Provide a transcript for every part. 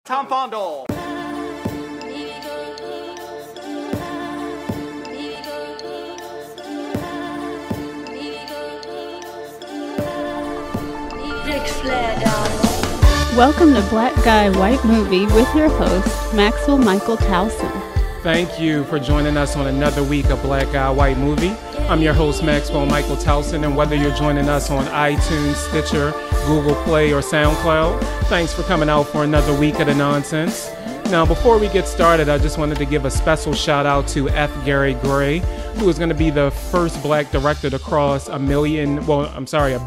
Tom Fondle. Welcome to Black Guy White Movie with your host, Maxwell Michael Towson. Thank you for joining us on another week of Black Guy White Movie. I'm your host, Maxwell Michael Towson, and whether you're joining us on iTunes, Stitcher, Google Play, or SoundCloud, thanks for coming out for another week of the nonsense. Now, before we get started, I just wanted to give a special shout out to F. Gary Gray, who is going to be the first black director to cross $1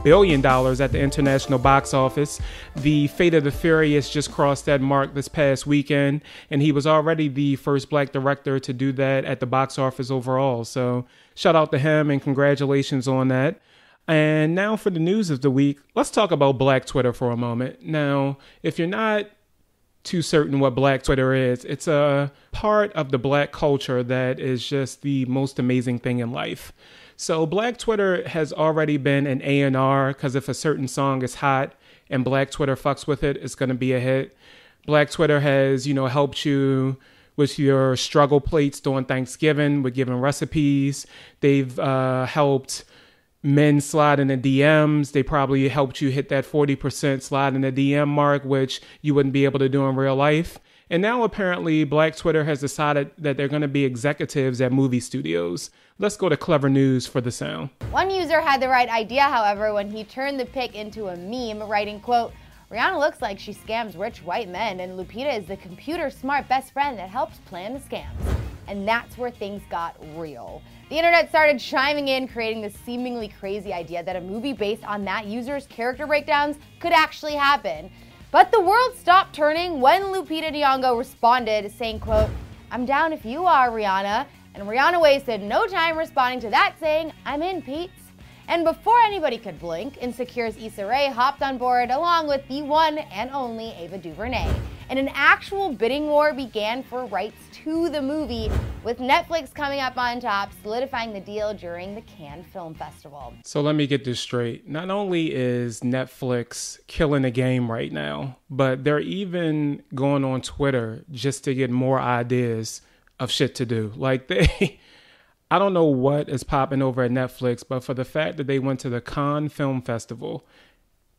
billion at the international box office. The Fate of the Furious just crossed that mark this past weekend, and he was already the first black director to do that at the box office overall. So shout out to him and congratulations on that. And now for the news of the week, let's talk about Black Twitter for a moment. Now, if you're not too certain what Black Twitter is, it's a part of the black culture that is just the most amazing thing in life. So Black Twitter has already been an A&R, because if a certain song is hot and Black Twitter fucks with it, it's going to be a hit. Black Twitter has, helped you with your struggle plates during Thanksgiving, with giving recipes. They've helped men slide in the DMs. They probably helped you hit that 40% slide in the DM mark, which you wouldn't be able to do in real life. And now apparently Black Twitter has decided that they're going to be executives at movie studios. Let's go to Clever News for the sound. One user had the right idea, however, when he turned the pic into a meme, writing, quote, "Rihanna looks like she scams rich white men, and Lupita is the computer-smart best friend that helps plan the scams." And that's where things got real. The internet started chiming in, creating this seemingly crazy idea that a movie based on that user's character breakdowns could actually happen. But the world stopped turning when Lupita Nyong'o responded, saying, quote, "I'm down if you are, Rihanna." And Rihanna wasted no time responding to that, saying, "I'm in, Pete's." And before anybody could blink, Insecure's Issa Rae hopped on board along with the one and only Ava DuVernay. And an actual bidding war began for rights to the movie, with Netflix coming up on top, solidifying the deal during the Cannes Film Festival. So let me get this straight. Not only is Netflix killing the game right now, but they're even going on Twitter just to get more ideas of shit to do. Like I don't know what is popping over at Netflix, but for the fact that they went to the Cannes Film Festival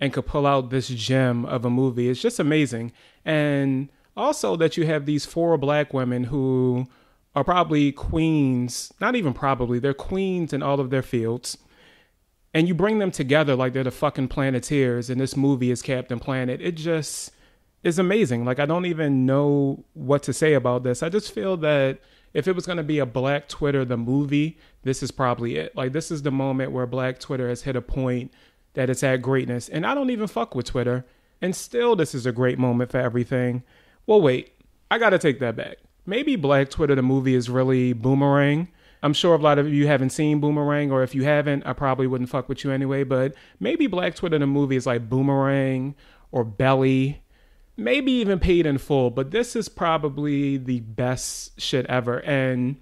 and could pull out this gem of a movie, it's just amazing. And also that you have these 4 black women who are probably queens, not even probably, they're queens in all of their fields. And you bring them together like they're the fucking Planeteers, and this movie is Captain Planet. It just is amazing. Like, I don't even know what to say about this. I just feel that if it was going to be a Black Twitter, the movie, this is probably it. Like, this is the moment where Black Twitter has hit a point that it's at greatness. And I don't even fuck with Twitter. And still, this is a great moment for everything. Well, wait, I got to take that back. Maybe Black Twitter, the movie, is really Boomerang. I'm sure a lot of you haven't seen Boomerang, or if you haven't, I probably wouldn't fuck with you anyway. But maybe Black Twitter, the movie, is like Boomerang or Belly. Maybe even Paid in Full, but this is probably the best shit ever. And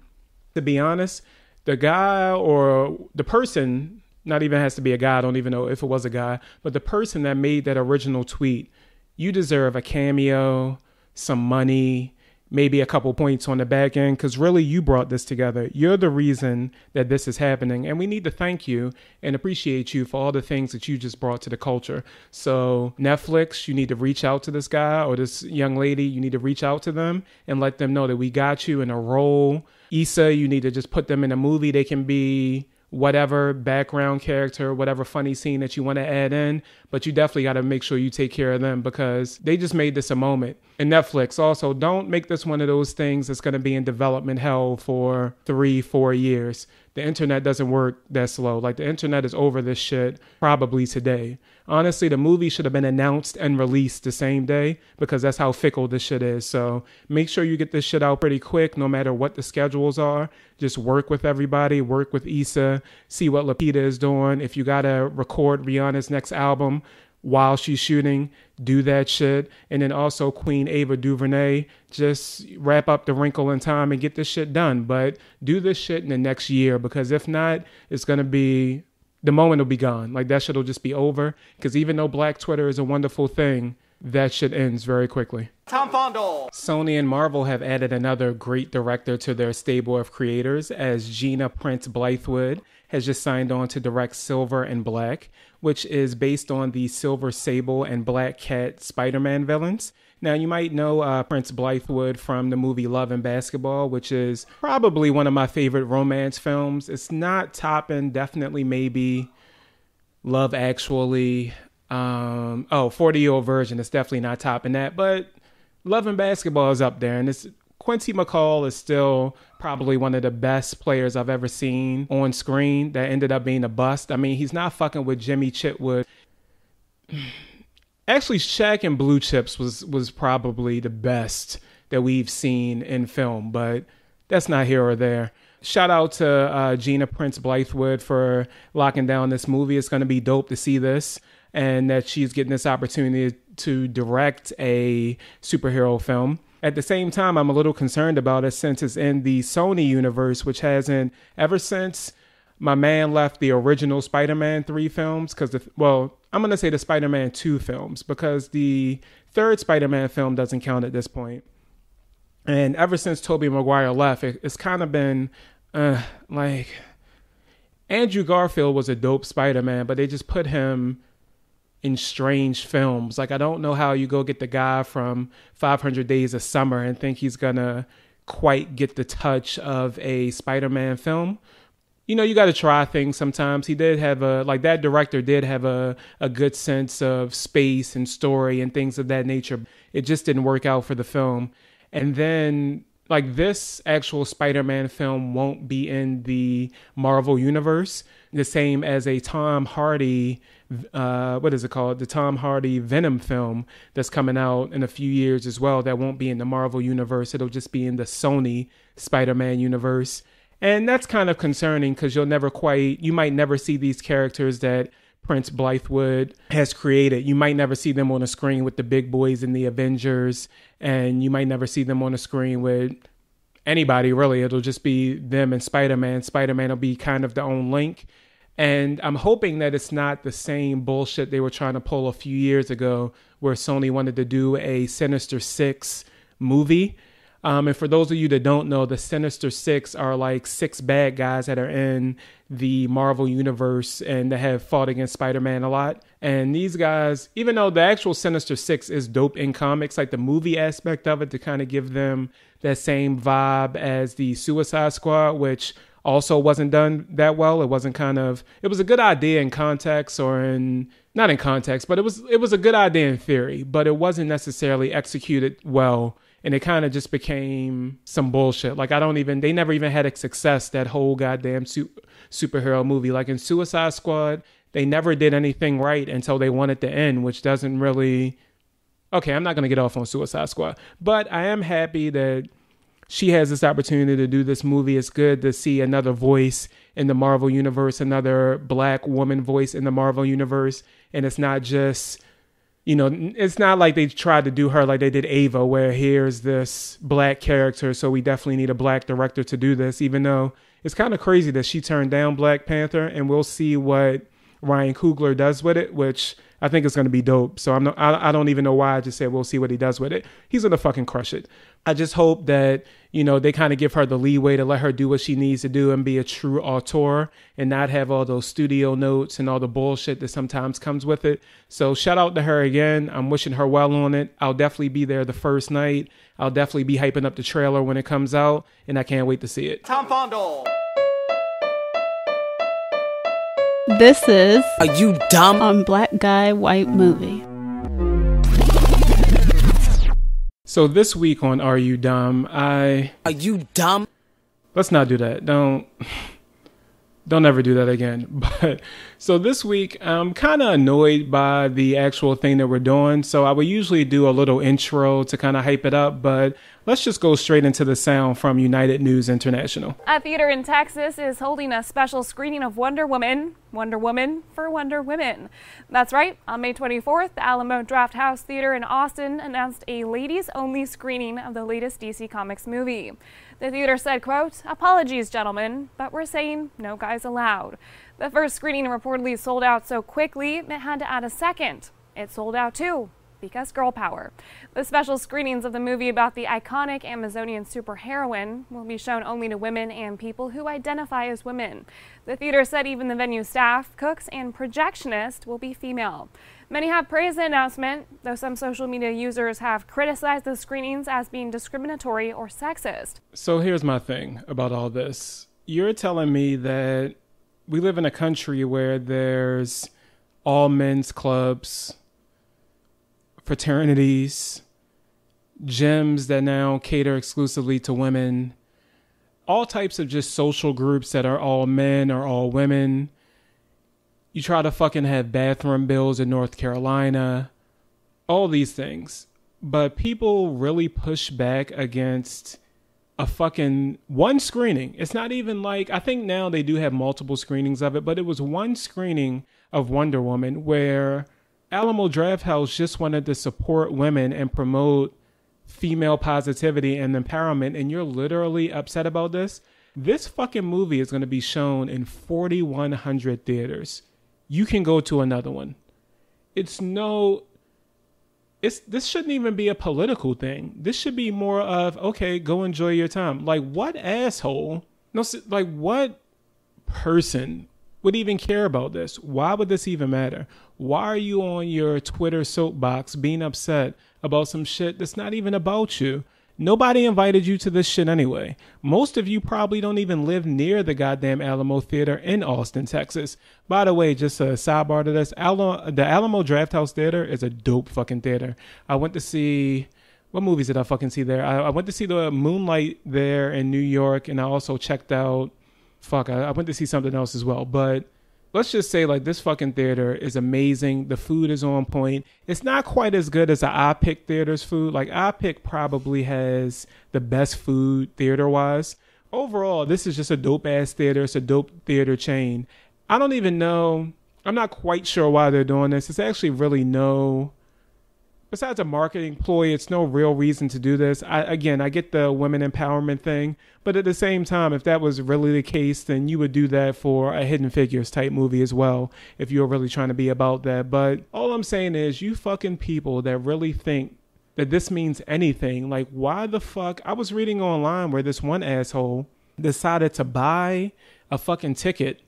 to be honest, the guy or the person, not even has to be a guy, I don't even know if it was a guy, but the person that made that original tweet, you deserve a cameo, some money, maybe a couple points on the back end, because really you brought this together. You're the reason that this is happening, and we need to thank you and appreciate you for all the things that you just brought to the culture. So Netflix, you need to reach out to this guy or this young lady. You need to reach out to them and let them know that we got you in a role. Issa, you need to just put them in a movie. They can be whatever background character, whatever funny scene that you want to add in, but you definitely got to make sure you take care of them, because they just made this a moment. And Netflix, also, don't make this one of those things that's going to be in development hell for 3-4 years. The internet doesn't work that slow. Like, the internet is over this shit probably today. Honestly, the movie should have been announced and released the same day, because that's how fickle this shit is. So make sure you get this shit out pretty quick, no matter what the schedules are. Just work with everybody, work with Issa, see what Lupita is doing. If you got to record Rihanna's next album while she's shooting, do that shit. And then also Queen Ava DuVernay, just wrap up The Wrinkle in Time and get this shit done. But do this shit in the next year, because if not, it's going to be, the moment will be gone. Like, that shit will just be over. Because even though Black Twitter is a wonderful thing, that shit ends very quickly. Tom Fondle. Sony and Marvel have added another great director to their stable of creators, as Gina Prince Blythewood has just signed on to direct Silver and Black, which is based on the Silver Sable and Black Cat Spider-Man villains. Now, you might know Prince Blythewood from the movie Love and Basketball, which is probably one of my favorite romance films. It's not topping, definitely maybe Love Actually. 40-year-old version is definitely not topping that, but Love and Basketball is up there, and Quincy McCall is still probably one of the best players I've ever seen on screen that ended up being a bust. I mean, he's not fucking with Jimmy Chitwood. Actually, Shaq and Blue Chips was probably the best that we've seen in film, but that's not here or there. Shout out to Gina Prince Blythewood for locking down this movie. It's going to be dope to see this, and that she's getting this opportunity to direct a superhero film. At the same time, I'm a little concerned about it since it's in the Sony universe, which hasn't, ever since my man left the original Spider-Man 3 films, I'm going to say the Spider-Man 2 films, because the third Spider-Man film doesn't count at this point. And ever since Tobey Maguire left, it's kind of been like Andrew Garfield was a dope Spider-Man, but they just put him in strange films. Like, I don't know how you go get the guy from 500 Days of Summer and think he's gonna quite get the touch of a Spider-Man film. You know, you got to try things sometimes. He did have that director did have a good sense of space and story and things of that nature. It just didn't work out for the film. And then, like, this actual Spider-Man film won't be in the Marvel universe, the same as a Tom Hardy, the Tom Hardy Venom film that's coming out in a few years as well. That won't be in the Marvel universe. It'll just be in the Sony Spider-Man universe. And that's kind of concerning because you might never see these characters that Prince Blythewood has created. You might never see them on a screen with the big boys in the Avengers, and you might never see them on a screen with anybody, really. It'll just be them and Spider-Man. Spider-Man will be kind of their own link. And I'm hoping that it's not the same bullshit they were trying to pull a few years ago where Sony wanted to do a Sinister Six movie. And for those of you that don't know, the Sinister Six are like 6 bad guys that are in the Marvel universe and that have fought against Spider-Man a lot. And these guys, even though the actual Sinister Six is dope in comics, like the movie aspect of it to kind of give them that same vibe as the Suicide Squad, which also wasn't done that well. It was a good idea in context, not in context, but it was a good idea in theory, but it wasn't necessarily executed well. And it kind of just became some bullshit. Like, they never even had a success, that whole goddamn superhero movie. Like in Suicide Squad, they never did anything right until they wanted to end, which doesn't really... Okay, I'm not going to get off on Suicide Squad. But I am happy that she has this opportunity to do this movie. It's good to see another voice in the Marvel Universe, another Black woman voice in the Marvel Universe. And it's not just... it's not like they tried to do her like they did Ava, where here's this Black character, so we definitely need a Black director to do this, even though it's kind of crazy that she turned down Black Panther, and we'll see what Ryan Coogler does with it, which I think is going to be dope. So I don't even know why I just said we'll see what he does with it. He's going to fucking crush it. I just hope that, they kind of give her the leeway to let her do what she needs to do and be a true auteur and not have all those studio notes and all the bullshit that sometimes comes with it. So shout out to her again. I'm wishing her well on it. I'll definitely be there the first night. I'll definitely be hyping up the trailer when it comes out, and I can't wait to see it. Tom Fondle. This is Are You Dumb? On Black Guy White Movie. So this week on Are You Dumb, Are you dumb? Let's not do that. Don't ever do that again. But so this week, I'm kind of annoyed by the actual thing that we're doing. So I would usually do a little intro to kind of hype it up, but let's just go straight into the sound from United News International. A theater in Texas is holding a special screening of Wonder Woman for Wonder Women. That's right. On May 24th, the Alamo Drafthouse Theater in Austin announced a ladies-only screening of the latest DC Comics movie. The theater said, quote, "Apologies, gentlemen, but we're saying no guys allowed." The first screening reportedly sold out so quickly, it had to add a second. It sold out too. because girl power. The special screenings of the movie about the iconic Amazonian superheroine will be shown only to women and people who identify as women. The theater said even the venue staff, cooks, and projectionist will be female. Many have praised the announcement, though some social media users have criticized the screenings as being discriminatory or sexist. So here's my thing about all this. You're telling me that we live in a country where there's all men's clubs, fraternities, gyms that now cater exclusively to women, all types of just social groups that are all men or all women. You try to fucking have bathroom bills in North Carolina, all these things. But people really push back against a fucking one screening. It's not even like, I think now they do have multiple screenings of it, but it was one screening of Wonder Woman where Alamo Drafthouse just wanted to support women and promote female positivity and empowerment, and you're literally upset about this? This fucking movie is going to be shown in 4,100 theaters. You can go to another one. This shouldn't even be a political thing. This should be more of, okay, go enjoy your time. Like, what asshole? No, like, what person would even care about this? Why would this even matter? Why are you on your Twitter soapbox being upset about some shit that's not even about you? Nobody invited you to this shit anyway. Most of you probably don't even live near the goddamn Alamo Theater in Austin, Texas. By the way, just a sidebar to this, the Alamo Drafthouse Theater is a dope fucking theater. I went to see, what movies did I fucking see there? I went to see the Moonlight there in New York, and I also checked out, I went to see something else as well. But let's just say, like, this fucking theater is amazing. The food is on point. It's not quite as good as the iPic Theater's food. Like, iPic probably has the best food theater-wise. Overall, this is just a dope-ass theater. It's a dope theater chain. I don't even know. I'm not quite sure why they're doing this. It's actually really besides a marketing ploy, it's no real reason to do this. I get the women empowerment thing, but at the same time, if that was really the case, then you would do that for a Hidden Figures type movie as well, if you're really trying to be about that. But all I'm saying is, you fucking people that really think that this means anything, like, why the fuck? I was reading online where this one asshole decided to buy a fucking ticket.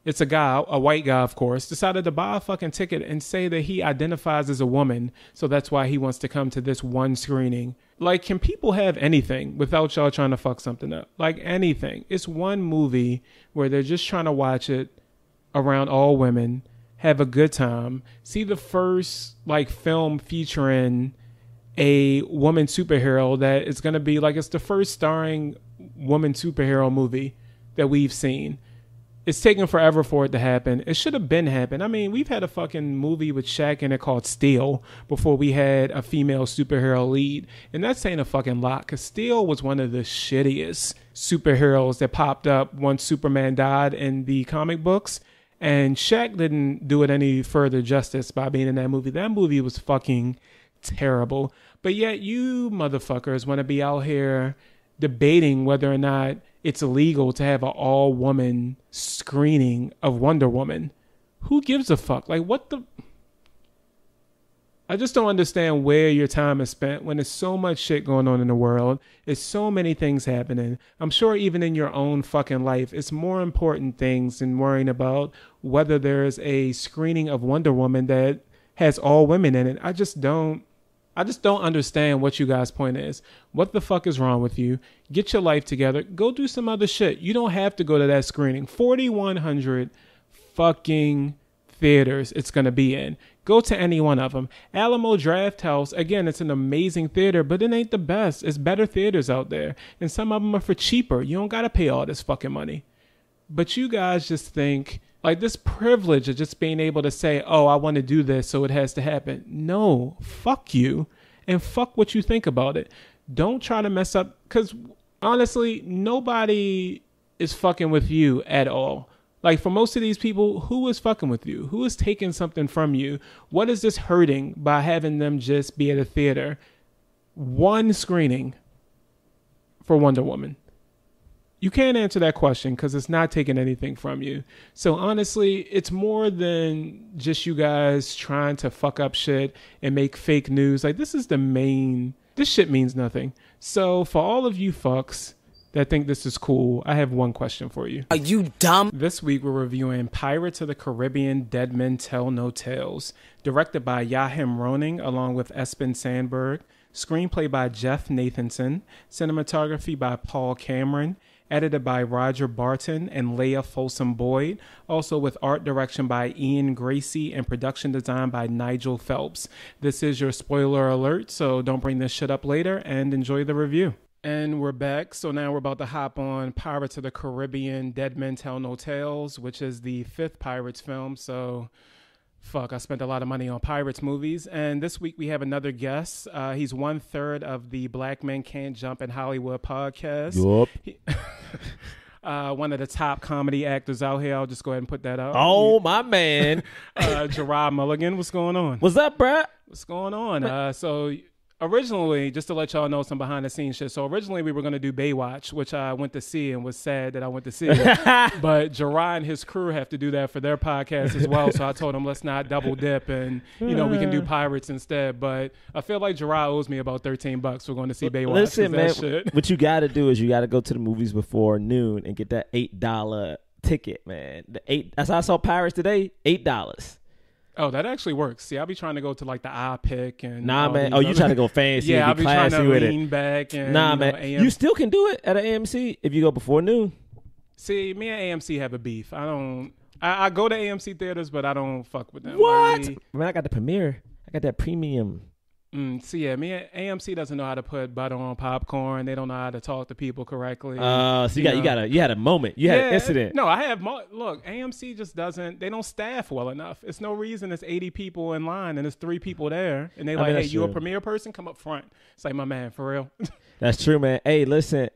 It's a guy, a white guy, of course, decided to buy a fucking ticket and say that he identifies as a woman. So that's why he wants to come to this one screening. Like, can people have anything without y'all trying to fuck something up? Like, anything. It's one movie where they're just trying to watch it around all women, have a good time, see the first, like, film featuring a woman superhero that is going to be, like, it's the first starring woman superhero movie that we've seen. It's taken forever for it to happen. It should have been happened. I mean, we've had a fucking movie with Shaq in it called Steel before we had a female superhero lead. And that's saying a fucking lot, because Steel was one of the shittiest superheroes that popped up once Superman died in the comic books. And Shaq didn't do it any further justice by being in that movie. That movie was fucking terrible. But yet you motherfuckers want to be out here debating whether or not it's illegal to have an all-woman screening of Wonder Woman. Who gives a fuck? Like, what the... I just don't understand where your time is spent when there's so much shit going on in the world. There's so many things happening. I'm sure even in your own fucking life, it's more important things than worrying about whether there's a screening of Wonder Woman that has all women in it. I just don't understand what you guys' point is. What the fuck is wrong with you? Get your life together. Go do some other shit. You don't have to go to that screening. 4,100 fucking theaters it's going to be in. Go to any one of them. Alamo Drafthouse, again, it's an amazing theater, but it ain't the best. There's better theaters out there. And some of them are for cheaper. You don't got to pay all this fucking money. But you guys just think... like, this privilege of just being able to say, oh, I want to do this, so it has to happen. No, fuck you. And fuck what you think about it. Don't try to mess up. Because, honestly, nobody is fucking with you at all. Like, for most of these people, who is fucking with you? Who is taking something from you? What is this hurting by having them just be at a theater? One screening for Wonder Woman. You can't answer that question because it's not taking anything from you. So honestly, it's more than just you guys trying to fuck up shit and make fake news. Like, this shit means nothing. So for all of you fucks that think this is cool, I have one question for you. Are you dumb? This week we're reviewing Pirates of the Caribbean Dead Men Tell No Tales, directed by Joachim Roning along with Espen Sandberg, screenplay by Jeff Nathanson, cinematography by Paul Cameron, edited by Roger Barton and Leah Folsom Boyd, also with art direction by Ian Gracie and production design by Nigel Phelps. This is your spoiler alert, so don't bring this shit up later, and enjoy the review. And we're back. So now we're about to hop on Pirates of the Caribbean Dead Men Tell No Tales, which is the 5th Pirates film. So fuck, I spent a lot of money on Pirates movies. And this week we have another guest. He's 1/3 of the Black Men Can't Jump in Hollywood podcast. Yup. One of the top comedy actors out here. I'll just go ahead and put that out. Oh, my man. Jerah Milligan, what's going on? What's up, bruh? What's going on? So originally, just to let y'all know some behind the scenes shit. So originally we were going to do Baywatch, which I went to see and was sad that I went to see it. But Jerah and his crew have to do that for their podcast as well. So I told him, let's not double dip and, we can do Pirates instead. But I feel like Jerah owes me about $13 for going to see Baywatch. Listen, man, shit. what you got to do is you got to go to the movies before noon and get that $8 ticket, man. That's how I saw Pirates today, $8. Oh, that actually works. See, I'll be trying to go to like the iPick and nah, man. Oh, you trying to go fancy? Yeah, I'll be trying to with lean it. back and nah, man. You still can do it at an AMC if you go before noon. See, me and AMC have a beef. I go to AMC theaters, but I don't fuck with them. What? Man, I got the premiere. I got that premium. See, yeah, AMC doesn't know how to put butter on popcorn. They don't know how to talk to people correctly. So you had a moment. You had an incident. No, I have. Look, AMC just doesn't. They don't staff well enough. It's no reason there's 80 people in line and there's 3 people there, and they hey, you a premiere person? Come up front. It's like, my man, for real. That's true, man. Hey, listen.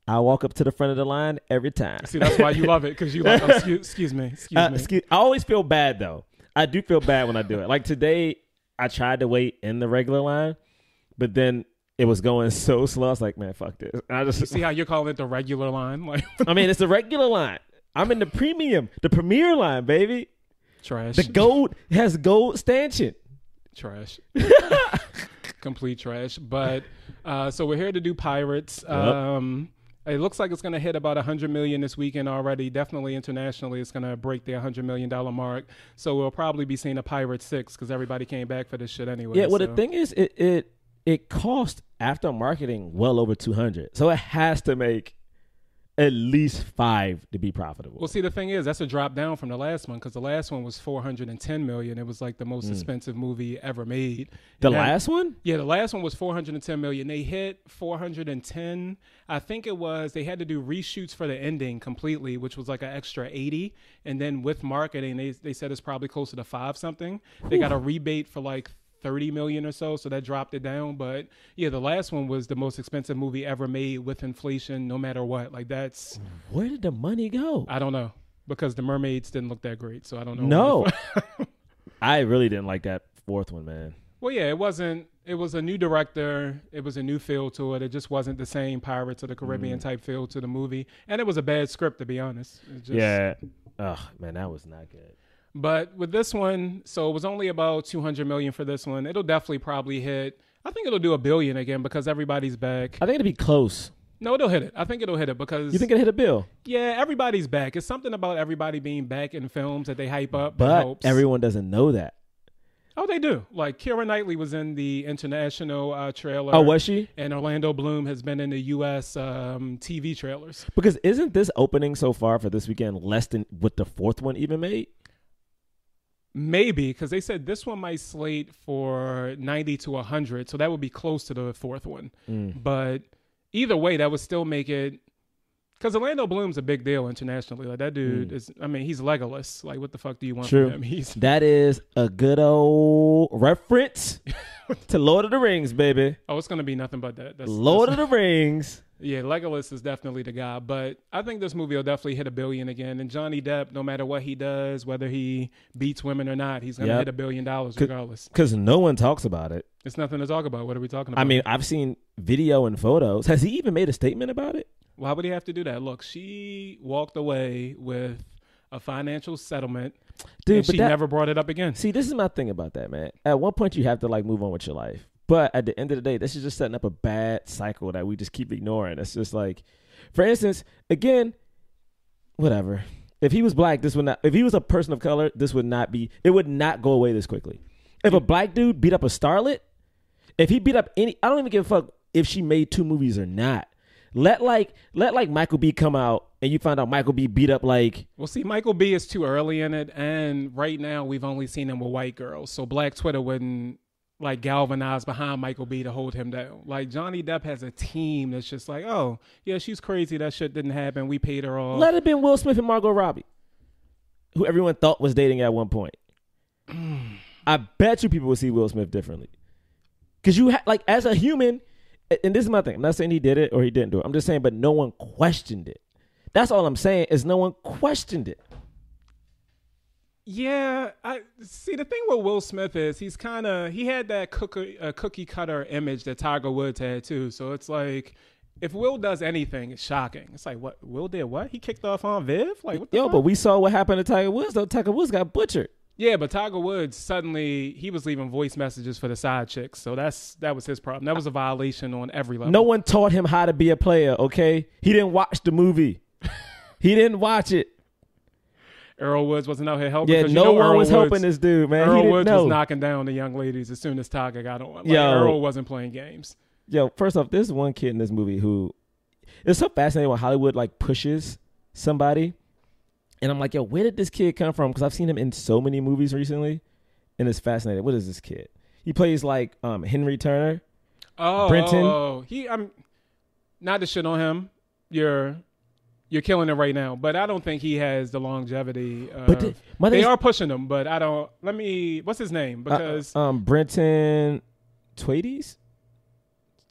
I walk up to the front of the line every time. See, that's why you love it, because you like, excuse me. I always feel bad, though. I do feel bad when I do it. Like today, I tried to wait in the regular line, but then it was going so slow. I was like, man, fuck this. You see how you're calling it the regular line? Like, I mean, it's the regular line. I'm in the premier line, baby. Trash. The gold has gold stanchion. Trash. Complete trash. But so we're here to do Pirates. Yep. It looks like it's going to hit about $100 million this weekend already. Definitely internationally, it's going to break the $100 million mark. So we'll probably be seeing a Pirate 6 because everybody came back for this shit anyway. Yeah, well, the thing is, it cost after marketing well over $200, so it has to make at least $5 to be profitable. Well, see, the thing is, that's a drop down from the last one because the last one was $410 million. It was like the most expensive movie ever made. Last one? Yeah, the last one was $410 million. They hit 410. I think it was, they had to do reshoots for the ending completely, which was like an extra 80. And then with marketing, they said it's probably closer to 5 something. They got a rebate for like 30 million or so that dropped it down. But yeah, the last one was the most expensive movie ever made with inflation, no matter what. Like, that's, where did the money go? I don't know, because the mermaids didn't look that great, so I don't know. No. I really didn't like that 4th one, man. Well, yeah, it was a new director, it was a new feel to it. It just wasn't the same Pirates of the Caribbean type feel to the movie, and it was a bad script, to be honest. Yeah. Oh man, that was not good. But with this one, so it was only about $200 million for this one. It'll definitely probably hit. I think it'll do $1 billion again because everybody's back. I think it'll be close. No, it'll hit it. I think it'll hit it because... You think it'll hit $1 billion? Yeah, everybody's back. It's something about everybody being back in films that they hype up. But helps. Everyone doesn't know that. Oh, they do. Like, Keira Knightley was in the international trailer. Oh, was she? And Orlando Bloom has been in the U.S. TV trailers. Because isn't this opening so far for this weekend less than what the 4th one even made? Maybe, because they said this one might slate for 90 to 100, so that would be close to the 4th one. But either way, that would still make it, because Orlando Bloom's a big deal internationally. Like, that dude is, I mean, he's Legolas. Like, what the fuck do you want from him? That is a good old reference to Lord of the Rings, baby. Oh, it's going to be nothing but that. Lord of the Rings. Yeah, Legolas is definitely the guy, but I think this movie will definitely hit $1 billion again. And Johnny Depp, no matter what he does, whether he beats women or not, he's going to hit $1 billion regardless. Because no one talks about it. It's nothing to talk about. What are we talking about? I mean, I've seen video and photos. Has he even made a statement about it? Why would he have to do that? Look, she walked away with a financial settlement, Dude, and but she never brought it up again. See, this is my thing about that, man. At one point, you have to like move on with your life, but at the end of the day, this is just setting up a bad cycle that we just keep ignoring. It's just like, for instance, again, whatever. If he was black, this would not. If he was a person of color, this would not be. It would not go away this quickly. If a black dude beat up a starlet, if he beat up any, I don't even give a fuck if she made 2 movies or not. Let Michael B come out and you find out Michael B beat up like. Well, see, Michael B is too early in it, and right now we've only seen him with white girls, so Black Twitter wouldn't like galvanize behind Michael B to hold him down. Like Johnny Depp has a team that's just like, oh yeah, she's crazy. That shit didn't happen. We paid her off. Let it been Will Smith and Margot Robbie, who everyone thought was dating at one point. I bet you people would see Will Smith differently, because you like as a human. And this is my thing. I'm not saying he did it or he didn't do it. I'm just saying, but no one questioned it. That's all I'm saying is no one questioned it. Yeah, I see. The thing with Will Smith is he had that cookie cutter image that Tiger Woods had too. So it's like if Will does anything, it's shocking. It's like, what Will did? What he kicked off on Viv? Like what the fuck? But we saw what happened to Tiger Woods though. Tiger Woods got butchered. Yeah, but Tiger Woods suddenly he was leaving voice messages for the side chicks, so that was his problem. That was a violation on every level. No one taught him how to be a player. Okay, he didn't watch the movie. He didn't watch it. Earl Woods wasn't out here helping. Yeah, no one was helping this dude, man. Earl Woods was knocking down the young ladies as soon as Tiger got on. Like, Earl wasn't playing games. Yo, first off, there's one kid in this movie who it's so fascinating when Hollywood like pushes somebody. And I'm like, yo, where did this kid come from? Because I've seen him in so many movies recently, and it's fascinating. What is this kid? He plays like Henry Turner. Brenton. I'm not to shit on him. You're killing it right now, but I don't think he has the longevity. They are pushing him, but I don't. What's his name? Because Brenton Twades.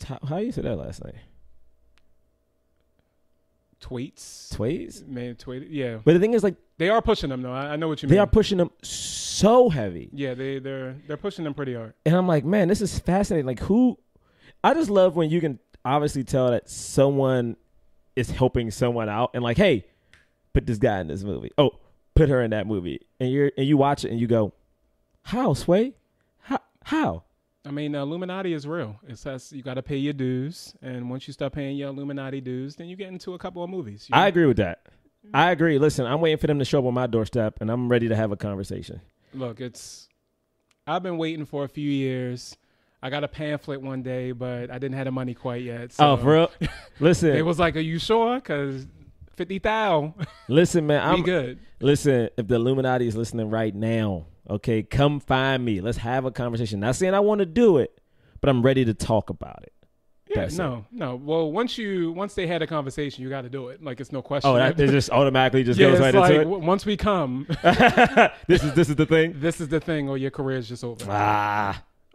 How do you say that last name? Tweets? Man, tweet. Yeah. But the thing is, like, they are pushing them, though. I know what you mean. They are pushing them so heavy. Yeah, they're pushing them pretty hard. And I'm like, man, this is fascinating. Like, I just love when you can obviously tell that someone is helping someone out and like, hey, put this guy in this movie. Oh, put her in that movie. And you watch it and you go, how, Sway? How? I mean, Illuminati is real. It says you got to pay your dues, and once you start paying your Illuminati dues, then you get into a couple of movies. I agree with that. I agree. Listen, I'm waiting for them to show up on my doorstep, and I'm ready to have a conversation. Look, I've been waiting for a few years. I got a pamphlet one day, but I didn't have the money quite yet. So oh, for real? Listen. It was like, are you sure? Because 50,000. Listen, man. I'm good. Listen, if the Illuminati is listening right now, okay, come find me. Let's have a conversation. Not saying I want to do it, but I'm ready to talk about it. Yeah, no. Well, once they had a conversation, you got to do it. Like it's no question. Oh, it just automatically just goes right into it. Once we come, this is the thing. This is the thing, or your career is just over.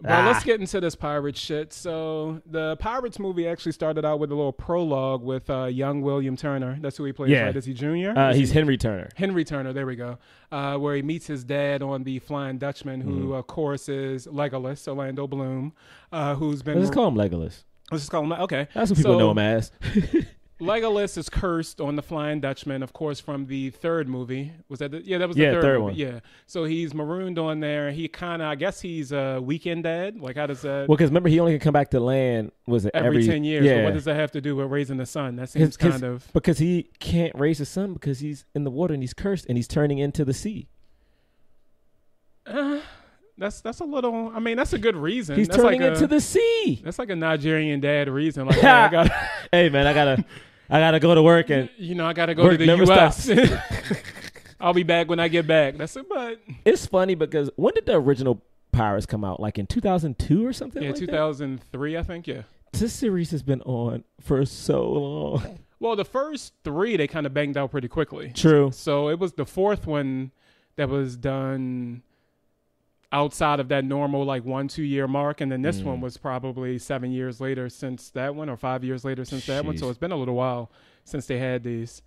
But let's get into this pirate shit. So the Pirates movie actually started out with a little prologue with young William Turner. That's who he plays, right? Is he Junior? He's Henry Turner. Henry Turner, there we go. Where he meets his dad on the Flying Dutchman, who, of course, is Legolas, Orlando Bloom, who's been... Let's just call him Legolas. Let's just call him... Okay. That's what people know him as. Legolas is cursed on the Flying Dutchman, of course, from the third movie. Was that that was the third movie. one. Yeah. So he's marooned on there. He kind of, I guess he's a weekend dad. Like, how does that... Well, because remember, he only can come back to land, was it every 10 years. Yeah. So what does that have to do with raising the son? That seems kind of... Because he can't raise his son because he's in the water and he's cursed and he's turning into the sea. That's a little... I mean, that's a good reason. He's that's turning like into the sea. That's like a Nigerian dad reason. Like, hey, hey, man, I gotta go to work and I gotta go to the U.S. I'll be back when I get back. That's it. But it's funny because when did the original Pirates come out? Like in 2002 or something? Yeah, like 2003, I think. Yeah. This series has been on for so long. Well, the first three they kind of banged out pretty quickly. True. So it was the fourth one that was done outside of that normal like 1-2 year mark, and then this one was probably 7 years later since that one, or 5 years later since that one. So it's been a little while since they had these.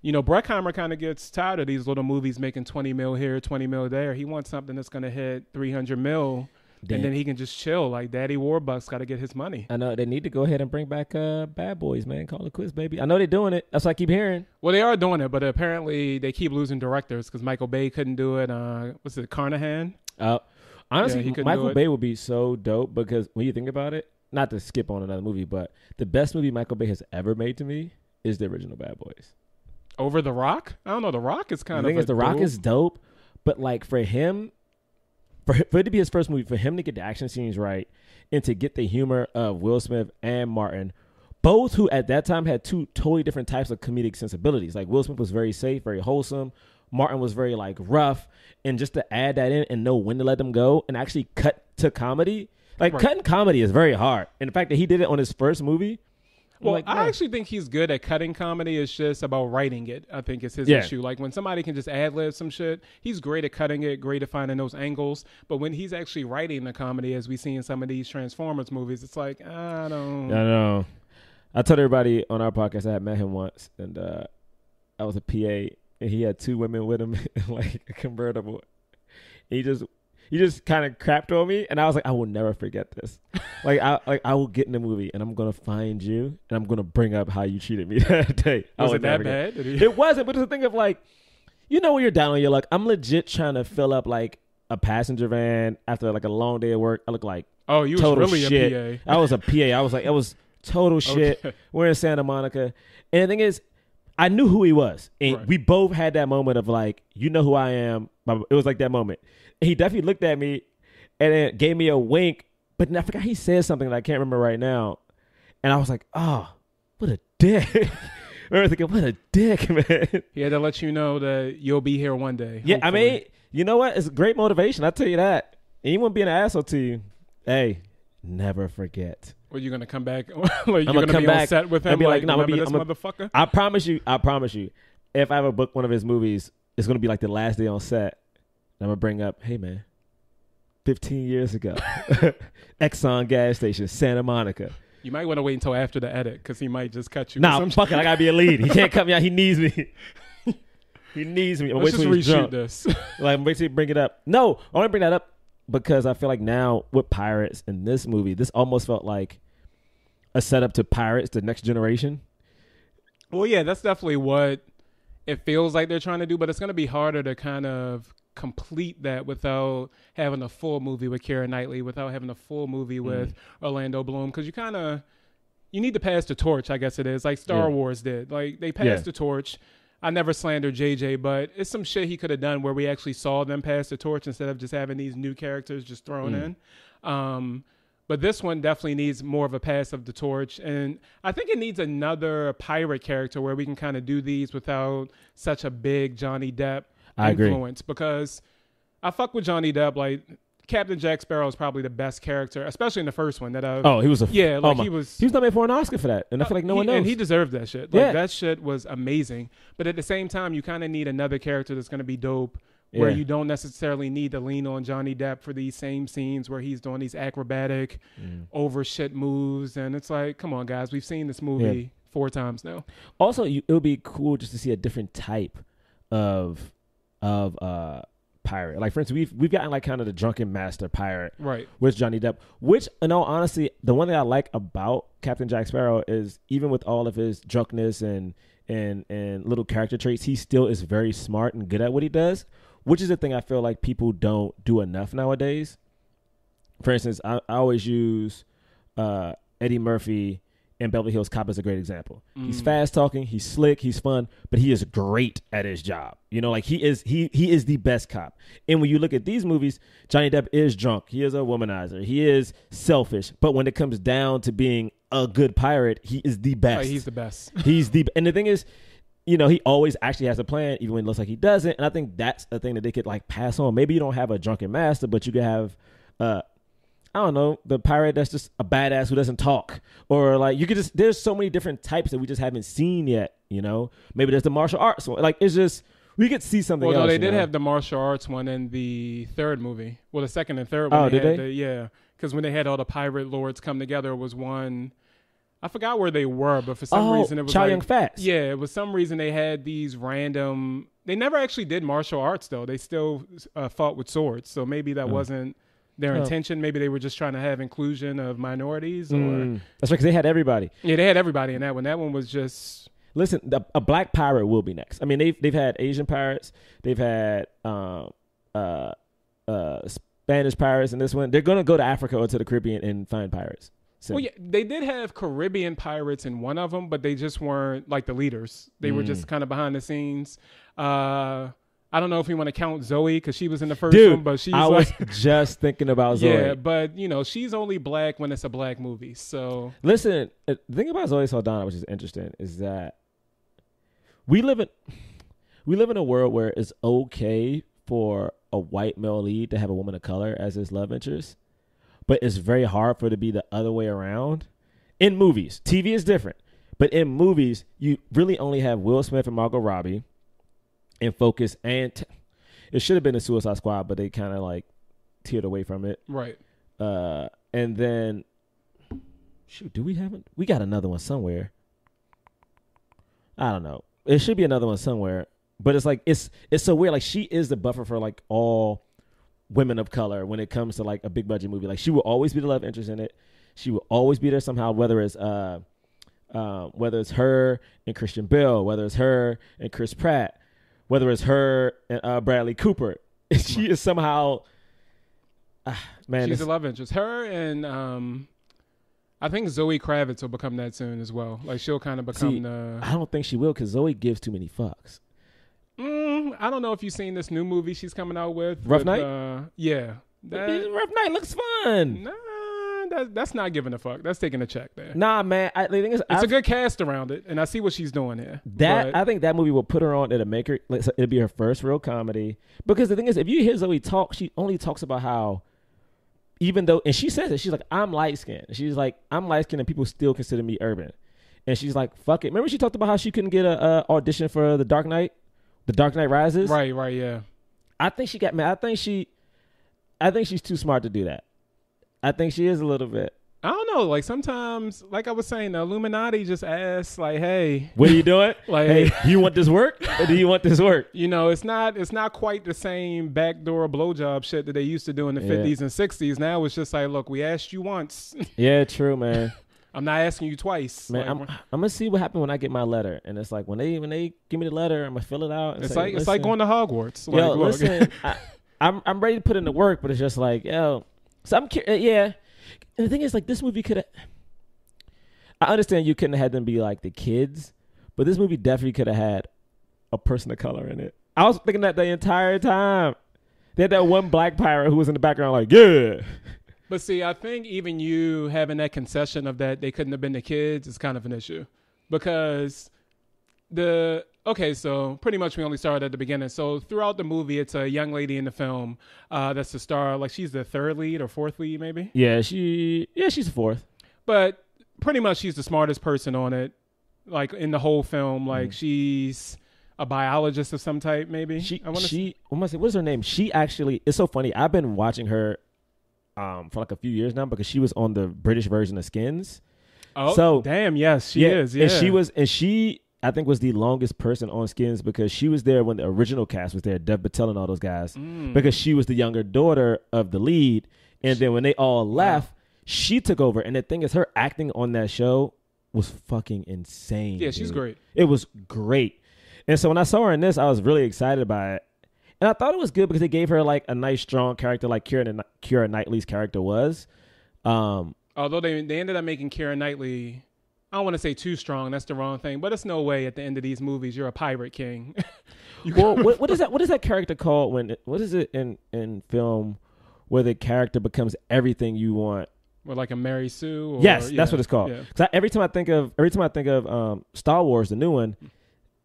Bruckheimer kind of gets tired of these little movies making 20 mil here, 20 mil there. He wants something that's going to hit 300 mil and then he can just chill. Like Daddy Warbucks got to get his money. I know they need to go ahead and bring back Bad Boys, man. Call it quits, baby. I know they're doing it. That's what I keep hearing. Well, they are doing it, but apparently they keep losing directors because Michael Bay couldn't do it. What's it, Carnahan? Honestly, yeah, Michael Bay would be so dope because when you think about it, not to skip on another movie, but the best movie Michael Bay has ever made to me is the original Bad Boys. Over The Rock? I don't know. The Rock is kind of. The thing is, The Rock is dope, but like for him, for it to be his first movie, for him to get the action scenes right and to get the humor of Will Smith and Martin, both who at that time had two totally different types of comedic sensibilities. Like Will Smith was very safe, very wholesome. Martin was very like rough, and just to add that in and know when to let them go and actually cut to comedy. Like cutting comedy is very hard. And the fact that he did it on his first movie. Well, like, I actually think he's good at cutting comedy. It's just about writing it. I think it's his issue. Like when somebody can just ad-lib some shit, he's great at cutting it, great at finding those angles. But when he's actually writing the comedy, as we see in some of these Transformers movies, it's like, I know. I told everybody on our podcast I had met him once, and I was a PA, and he had two women with him in like a convertible. He just kind of crapped on me, and I was like, I will never forget this. I will get in the movie, and I'm gonna find you, and I'm gonna bring up how you treated me that day. Was it that bad? It wasn't, but it's the thing of like, you know, when you're down on your luck, I'm legit trying to fill up like a passenger van after like a long day of work. I look like you was really shit. a PA. I was a PA. I was like, it was total shit. Okay. We're in Santa Monica, and the thing is, I knew who he was, and we both had that moment of like, you know who I am. It was like that moment. He definitely looked at me and then gave me a wink, but I forgot he said something that I can't remember right now. And I was like, oh, what a dick. I was thinking, what a dick, man. He had to let you know that you'll be here one day. Yeah, hopefully. I mean, you know what? It's great motivation. I'll tell you that. And he won't be an asshole to you. Hey, never forget. Well, you're going to come back? Like, you're going to be on set with him? And be like, no, remember this motherfucker? I promise you, if I ever book one of his movies, it's going to be like the last day on set. I'm going to bring up, hey, man, 15 years ago, Exxon gas station, Santa Monica. You might want to wait until after the edit because he might just cut you. Nah, fuck it. I got to be a lead. He can't cut me out. He needs me. He needs me. Let's just reshoot this. Like, I'm waiting to bring it up. No, I want to bring that up because I feel like now with Pirates in this movie, this almost felt like a setup to Pirates, the next generation. Well, yeah, that's definitely what it feels like they're trying to do, but it's going to be harder to kind of complete that without having a full movie with Keira Knightley, without having a full movie with Orlando Bloom, because you need to pass the torch, I guess it is, like Star Wars did. Like, they passed the torch. I never slandered JJ, but it's some shit he could have done where we actually saw them pass the torch instead of just having these new characters just thrown in. But this one definitely needs more of a pass of the torch. And I think it needs another pirate character where we can kind of do these without such a big Johnny Depp influence. Because I fuck with Johnny Depp. Like, Captain Jack Sparrow is probably the best character, especially in the first one. He was he was nominated for an Oscar for that, and I feel like no one knows. And he deserved that shit. Like, that shit was amazing. But at the same time, you kind of need another character that's going to be dope, where you don't necessarily need to lean on Johnny Depp for these same scenes where he's doing these acrobatic, over shit moves, and it's like, come on, guys, we've seen this movie 4 times now. Also, it would be cool just to see a different type of pirate. Like, for instance, we've gotten like kind of the drunken master pirate with Johnny Depp, which in all honesty, the one thing I like about Captain Jack Sparrow is even with all of his drunkenness and little character traits, he still is very smart and good at what he does, which is the thing I feel like people don't do enough nowadays. For instance, I always use Eddie Murphy in Beverly Hills Cop is a great example. He's fast talking, he's slick, he's fun, but he is great at his job. You know, like he is the best cop. And when you look at these movies, Johnny Depp is drunk, he is a womanizer, he is selfish, but when it comes down to being a good pirate, he is the best. He's the best. And the thing is, you know, he always actually has a plan, even when it looks like he doesn't. And I think that's a thing that they could like pass on. Maybe you don't have a drunken master, but you could have I don't know, the pirate that's just a badass who doesn't talk. Or like you could just, there's so many different types that we just haven't seen yet, you know? Maybe there's the martial arts one. Like it's just, we could see something else. Well, no, they did have the martial arts one in the third movie. Well, the second and third one. Oh, did they? Yeah. Because when they had all the pirate lords come together, it was one, I forgot where they were, but for some reason it was Chow like, Yun Fat. Yeah, it was some reason they had these random, they never actually did martial arts though. They still fought with swords. So maybe that wasn't their intention. Maybe they were just trying to have inclusion of minorities. Or That's right, because they had everybody. Yeah, they had everybody in that one. That one was just... Listen, a black pirate will be next. I mean, they've had Asian pirates. They've had Spanish pirates in this one. They're going to go to Africa or to the Caribbean and find pirates. So. Well, yeah, they did have Caribbean pirates in one of them, but they just weren't like the leaders. They were just kind of behind the scenes. I don't know if you want to count Zoe because she was in the first one, but she's I was just thinking about Zoe. Yeah, but she's only black when it's a black movie. So listen, the thing about Zoe Saldana, which is interesting, is that we live in a world where it's okay for a white male lead to have a woman of color as his love interest. But it's very hard for it to be the other way around. In movies, TV is different. But in movies, you really only have Will Smith and Margot Robbie in focus. And it should have been a Suicide Squad, but they kind of like teared away from it. Right. And then, shoot, do we have it? We got another one somewhere. I don't know. It should be another one somewhere. But it's like, it's so weird. Like, she is the buffer for like all women of color when it comes to like a big budget movie. Like, she will always be the love interest in it. She will always be there somehow, whether it's her and Christian Bale, whether it's her and Chris Pratt, whether it's her and Bradley Cooper. She is somehow man. She's a love interest. Her and I think Zoe Kravitz will become that soon as well. Like, she'll kind of become I don't think she will, because Zoe gives too many fucks. I don't know if you've seen this new movie she's coming out with. Rough Night? Yeah. Rough Night looks fun. Nah, that's not giving a fuck. That's taking a check there. Nah, man. The thing is, it's a good cast around it, and I see what she's doing here. I think that movie will put her on. It'll make her. It'll be her first real comedy. Because the thing is, if you hear Zoe talk, she only talks about how, even though, and she says it, she's like, I'm light skinned. She's like, I'm light skinned, and people still consider me urban. And she's like, fuck it. Remember she talked about how she couldn't get a audition for The Dark Knight Rises? Right, yeah. I think she got mad. I think she's too smart to do that. I think she is a little bit. I don't know. Like, sometimes, like I was saying, the Illuminati just asks, like, hey, what are you doing? Like, hey, do you want this work? Or do you want this work? It's not quite the same backdoor blowjob shit that they used to do in the 50s and 60s. Now it's just like, look, we asked you once. Yeah, true, man. I'm not asking you twice. Man, like, I'm gonna see what happens when I get my letter, and it's like when they give me the letter, I'm gonna fill it out. And it's say, it's like going to Hogwarts. Yo, like, listen, I'm ready to put in the work, but it's just like, yo. So I'm yeah. And the thing is, like, this movie could have. I understand you couldn't have had them be like the kids, but this movie definitely could have had a person of color in it. I was thinking that the entire time. They had that one black pirate who was in the background, like, yeah. But see, I think even you having that concession of that they couldn't have been the kids is kind of an issue. Because so pretty much we only started at the beginning. So throughout the movie, it's a young lady in the film that's the star. Like, she's the third lead or fourth lead, maybe? Yeah, she's the fourth. But pretty much she's the smartest person on it, like, in the whole film. Like, she's a biologist of some type, maybe? What's her name? She actually, it's so funny. I've been watching her for like a few years now because she was on the British version of Skins. Oh, so, damn, yes, she is. Yeah. And she I think was the longest person on Skins because she was there when the original cast was there, Dev Patel and all those guys, because she was the younger daughter of the lead. And then when they all left, she took over. And the thing is, her acting on that show was fucking insane. Yeah, she's great. It was great. And so when I saw her in this, I was really excited by it. And I thought it was good because they gave her like a nice, strong character like Keira Knightley's character was. Although they ended up making Keira Knightley, I don't want to say too strong. That's the wrong thing. But it's no way at the end of these movies you're a pirate king. Well, what is that? What is that character called? What is it in film where the character becomes everything you want? Or like a Mary Sue? Yes, that's what it's called. Because every time I think of Star Wars, the new one,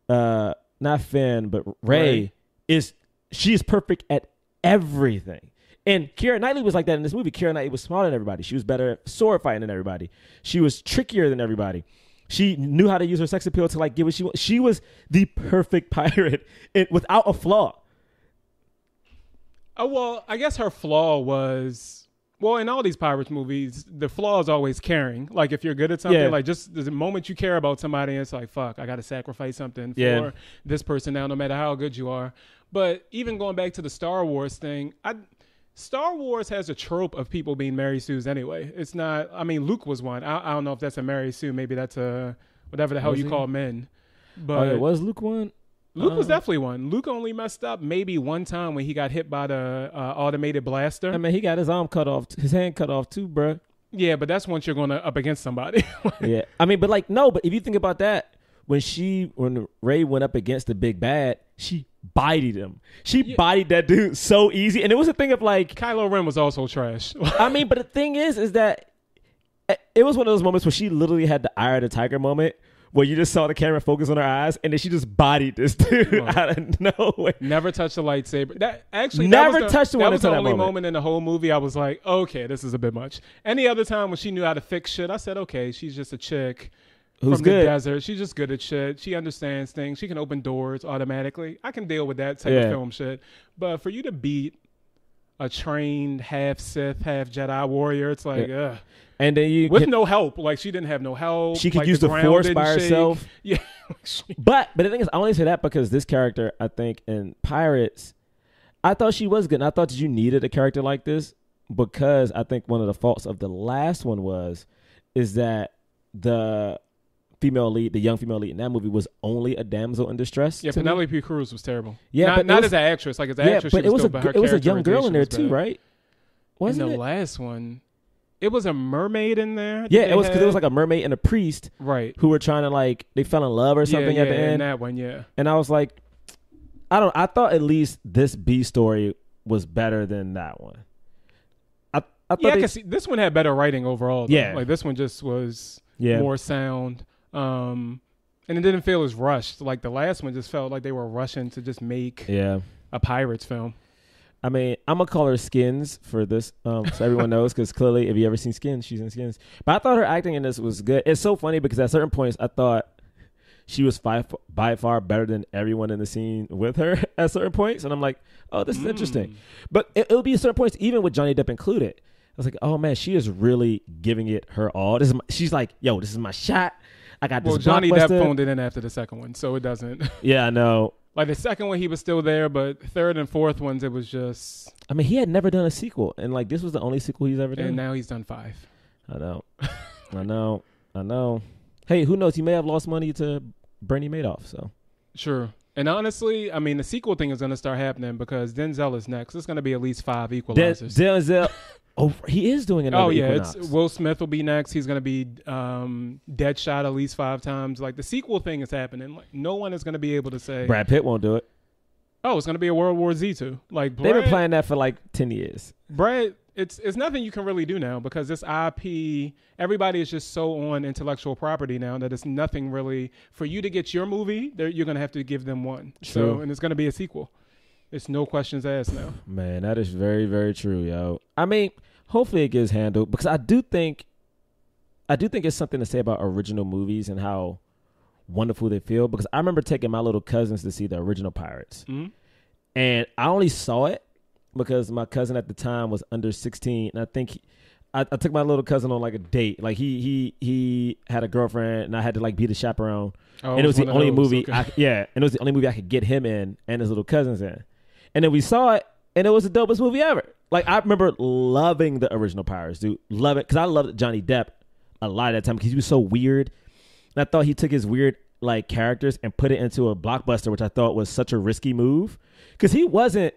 not Finn but Rey she's perfect at everything. And Keira Knightley was like that in this movie. Keira Knightley was smarter than everybody. She was better at sword fighting than everybody. She was trickier than everybody. She knew how to use her sex appeal to like get what she wanted. She was the perfect pirate without a flaw. Oh, well, I guess her flaw was, well, in all these pirates movies, the flaw is always caring. Like, if you're good at something, like just the moment you care about somebody, it's like, fuck, I got to sacrifice something for this person now, no matter how good you are. But even going back to the Star Wars thing, Star Wars has a trope of people being Mary Sues anyway. It's not. I mean, Luke was one. I don't know if that's a Mary Sue. Maybe that's a whatever the hell you call men. But was Luke one? Luke was definitely one. Luke only messed up maybe one time when he got hit by the automated blaster. I mean, he got his arm cut off, his hand cut off too, bruh. Yeah, but that's once you're going up against somebody. Yeah, I mean, but like no, but if you think about that, when Rey went up against the big bad, she bodied him. She bodied that dude so easy, and it was a thing of like Kylo Ren was also trash. I mean, but the thing is that it was one of those moments where she literally had the eye of the tiger moment, where you just saw the camera focus on her eyes, and then she just bodied this dude out of nowhere. Never touched a lightsaber. That actually never touched one that was until the that only moment. moment in the whole movie I was like, okay, this is a bit much. Any other time when she knew how to fix shit, I said, okay, she's just a chick Who's from good? the desert. She's just good at shit. She understands things. She can open doors automatically. I can deal with that type of film shit. But for you to beat a trained half Sith, half Jedi warrior, it's like, ugh. And then you with no help. Like, she didn't have no help. She could like, use the ground Force didn't by shake. herself. Yeah. But the thing is, I only say that because this character, I think, in Pirates, I thought she was good. And I thought that you needed a character like this because I think one of the faults of the last one is that the female lead, the young female lead in that movie was only a damsel in distress. Yeah, to me. Penelope Cruz was terrible. Yeah, not as an actress. Like as an actress, but she was good, but her it was a young girl in there characterization too, was bad. right? Wasn't in the it? last one, it was a mermaid in there. that Yeah, they it was because it had. was like a mermaid and a priest right. who were trying to like they fell in love or something yeah, at the in end. that one, yeah. And I was like, I thought at least this B story was better than that one. I thought Yeah, I can see this one had better writing overall. Though. Yeah. like this one just was Yeah. more sound. And it didn't feel as rushed. Like the last one just felt like they were rushing to just make Yeah. a Pirates film. I mean, I'm going to call her Skins for this, so everyone knows, because clearly, if you ever seen Skins, she's in Skins. But I thought her acting in this was good. It's so funny because at certain points, I thought she was by far better than everyone in the scene with her at certain points. And I'm like, oh, this is interesting. But it'll be at certain points, even with Johnny Depp included. I was like, oh, man, she is really giving it her all. She's like, yo, this is my shot. I got this Well, Johnny Depp blockbuster. phoned it in after the second one, so it doesn't. Yeah, I know. Like the second one, he was still there, but third and fourth ones, it was just. I mean, he had never done a sequel, and like this was the only sequel he's ever done. And now he's done 5. I know. Hey, who knows? He may have lost money to Bernie Madoff. So Sure. And honestly, I mean, the sequel thing is going to start happening because Denzel is next. It's going to be at least 5 equalizers. Denzel. Oh, he is doing another. Oh yeah, Equinox. it's Will Smith will be next. He's going to be Deadshot at least 5 times. Like the sequel thing is happening. Like no one is going to be able to say Brad Pitt won't do it. oh, it's going to be a World War Z too. Like They've been playing that for like 10 years. Brad, it's nothing you can really do now because this IP, everybody is just so on intellectual property now that it's nothing really for you to get your movie. You're going to have to give them one. True. So and it's going to be a sequel. It's no questions asked now. Man, that is very, very true, yo. I mean, hopefully it gets handled because I do think it's something to say about original movies and how wonderful they feel. Because I remember taking my little cousins to see the original Pirates, and I only saw it because my cousin at the time was under 16, and I think I took my little cousin on like a date. Like he had a girlfriend, and I had to like be the chaperone. Oh, and it was the one of only those, movie. okay. And it was the only movie I could get him in and his little cousins in. And then we saw it, and it was the dopest movie ever. Like, I remember loving the original Pirates, dude. Love it. Because I loved Johnny Depp a lot at that time because he was so weird. And I thought he took his weird, like, characters and put it into a blockbuster, which I thought was such a risky move. Because he wasn't,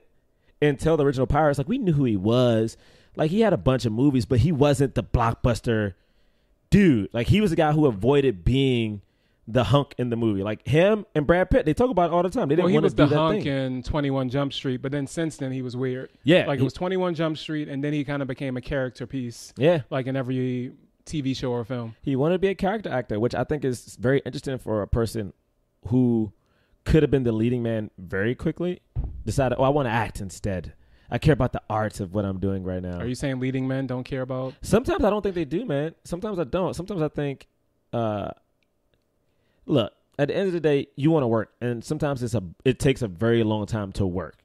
until the original Pirates, like, we knew who he was. Like, he had a bunch of movies, but he wasn't the blockbuster dude. Like, he was the guy who avoided being the hunk in the movie. Like him and Brad Pitt, they talk about it all the time. They didn't want to do that he was the thing. hunk in 21 Jump Street, but then since then he was weird. Yeah. Like it was 21 Jump Street, and then he kind of became a character piece. Yeah. Like in every TV show or film. He wanted to be a character actor, which I think is very interesting for a person who could have been the leading man very quickly. Decided, I want to act instead. I care about the arts of what I'm doing right now. Are you saying leading men don't care about? Sometimes I don't think they do, man. Sometimes I don't. Sometimes I think, look, at the end of the day, you want to work, and sometimes it takes a very long time to work.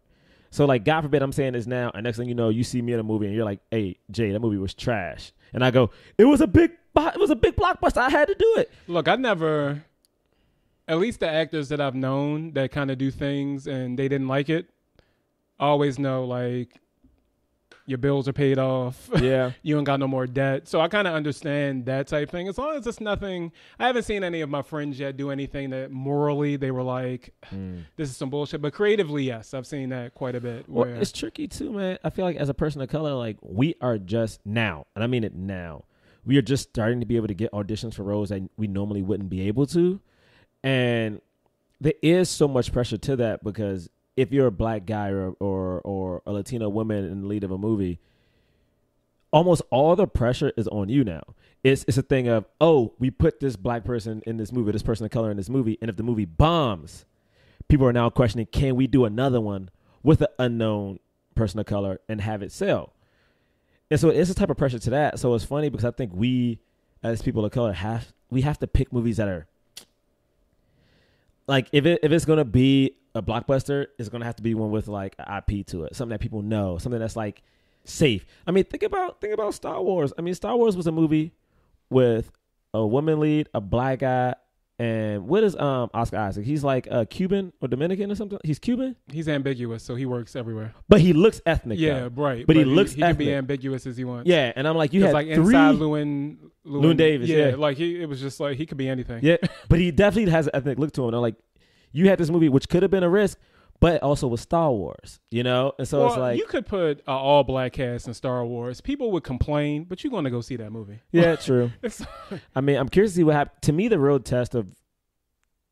So, like, God forbid I'm saying this now, and next thing you know, you see me in a movie, and you're like, hey, Jay, that movie was trash. And I go, it was a big blockbuster. I had to do it. Look, I never, at least the actors that I've known that kind of do things and they didn't like it, always know, like, your bills are paid off. Yeah. You ain't got no more debt. So I kind of understand that type thing. As long as it's nothing, I haven't seen any of my friends yet do anything that morally they were like, this is some bullshit. But creatively, yes, I've seen that quite a bit. Well, it's tricky too, man. I feel like as a person of color, like we are just now, and I mean it now, we are just starting to be able to get auditions for roles that we normally wouldn't be able to. And there is so much pressure to that because if you're a black guy or a Latino woman in the lead of a movie, almost all the pressure is on you now. It's a thing of, oh, we put this black person in this movie, this person of color in this movie, and if the movie bombs, people are now questioning, can we do another one with an unknown person of color and have it sell? And so it's a type of pressure to that. So it's funny because I think we, as people of color, have to pick movies that are like, if it's going to be a blockbuster, it's going to have to be one with like an IP to it, something that people know, something that's like safe. I mean, think about Star Wars. I mean, Star Wars was a movie with a woman lead, a black guy, and what is Oscar Isaac? He's like Cuban or Dominican or something. He's Cuban. He's ambiguous, so he works everywhere. But he looks ethnic. Yeah, though. right. But he looks he ethnic. can be ambiguous as he wants. Yeah, and I'm like, you had like three. inside Llewyn Davis. Yeah, like it was just like he could be anything. Yeah, but he definitely has an ethnic look to him. And I'm like, you had this movie which could have been a risk, but also was Star Wars, you know? And so it's like, you could put an all black cast in Star Wars. People would complain, but you're going to go see that movie. Yeah, true. I mean, I'm curious to see what happens. To me, the real test of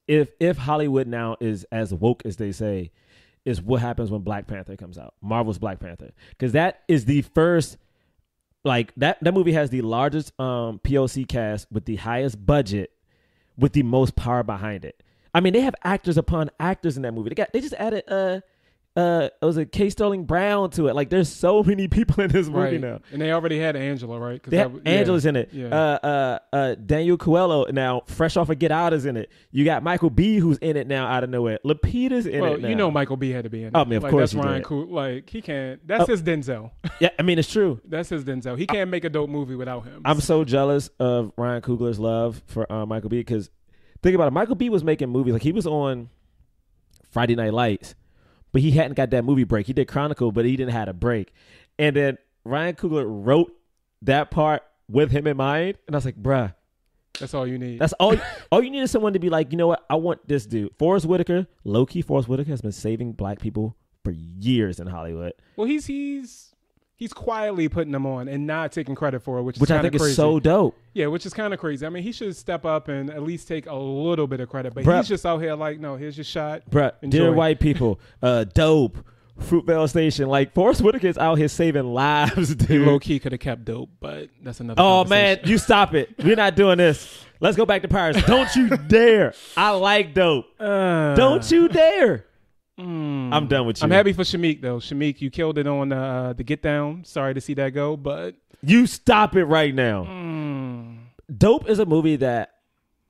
if Hollywood now is as woke as they say, is what happens when Black Panther comes out, Marvel's Black Panther. Because that is the first, like, that movie has the largest POC cast with the highest budget with the most power behind it. I mean, they have actors upon actors in that movie. They just added it was a K. Sterling Brown to it. Like, there's so many people in this movie now. And they already had Angela, right? Angela's in it. Yeah. Daniel Coelho now, fresh off of Get Out, is in it. You got Michael B, who's in it now out of nowhere. Lupita's in it now. You know Michael B had to be in it. I mean, of course that's he Ryan did. Like, he can't. That's his Denzel. Yeah, I mean, it's true. That's his Denzel. He can't make a dope movie without him. I'm so jealous of Ryan Coogler's love for Michael B, because think about it. Michael B was making movies. Like, he was on Friday Night Lights, but he hadn't got that movie break. He did Chronicle, but he didn't have a break. And then Ryan Coogler wrote that part with him in mind. And I was like, bruh. That's all you need. That's all. All you need is someone to be like, you know what? I want this dude. Forrest Whitaker, low-key Forrest Whitaker has been saving black people for years in Hollywood. Well, he's quietly putting them on and not taking credit for it, which I think crazy. is so dope. Yeah, which is kind of crazy. I mean, he should step up and at least take a little bit of credit, but Bruh. he's just out here like, no, here's your shot. Bruh, Enjoy. dear white people, dope, Fruitvale Station. Like, Forrest Whitaker is out here saving lives, dude. He low-key could have kept dope, but that's another Oh, man, conversation. you stop it. We're not doing this. Let's go back to Pirates. Don't you dare. I like dope. Don't you dare. I'm done with you. I'm happy for Shameik, though. Shameik, you killed it on the Get Down. Sorry to see that go, but... You stop it right now. Dope is a movie that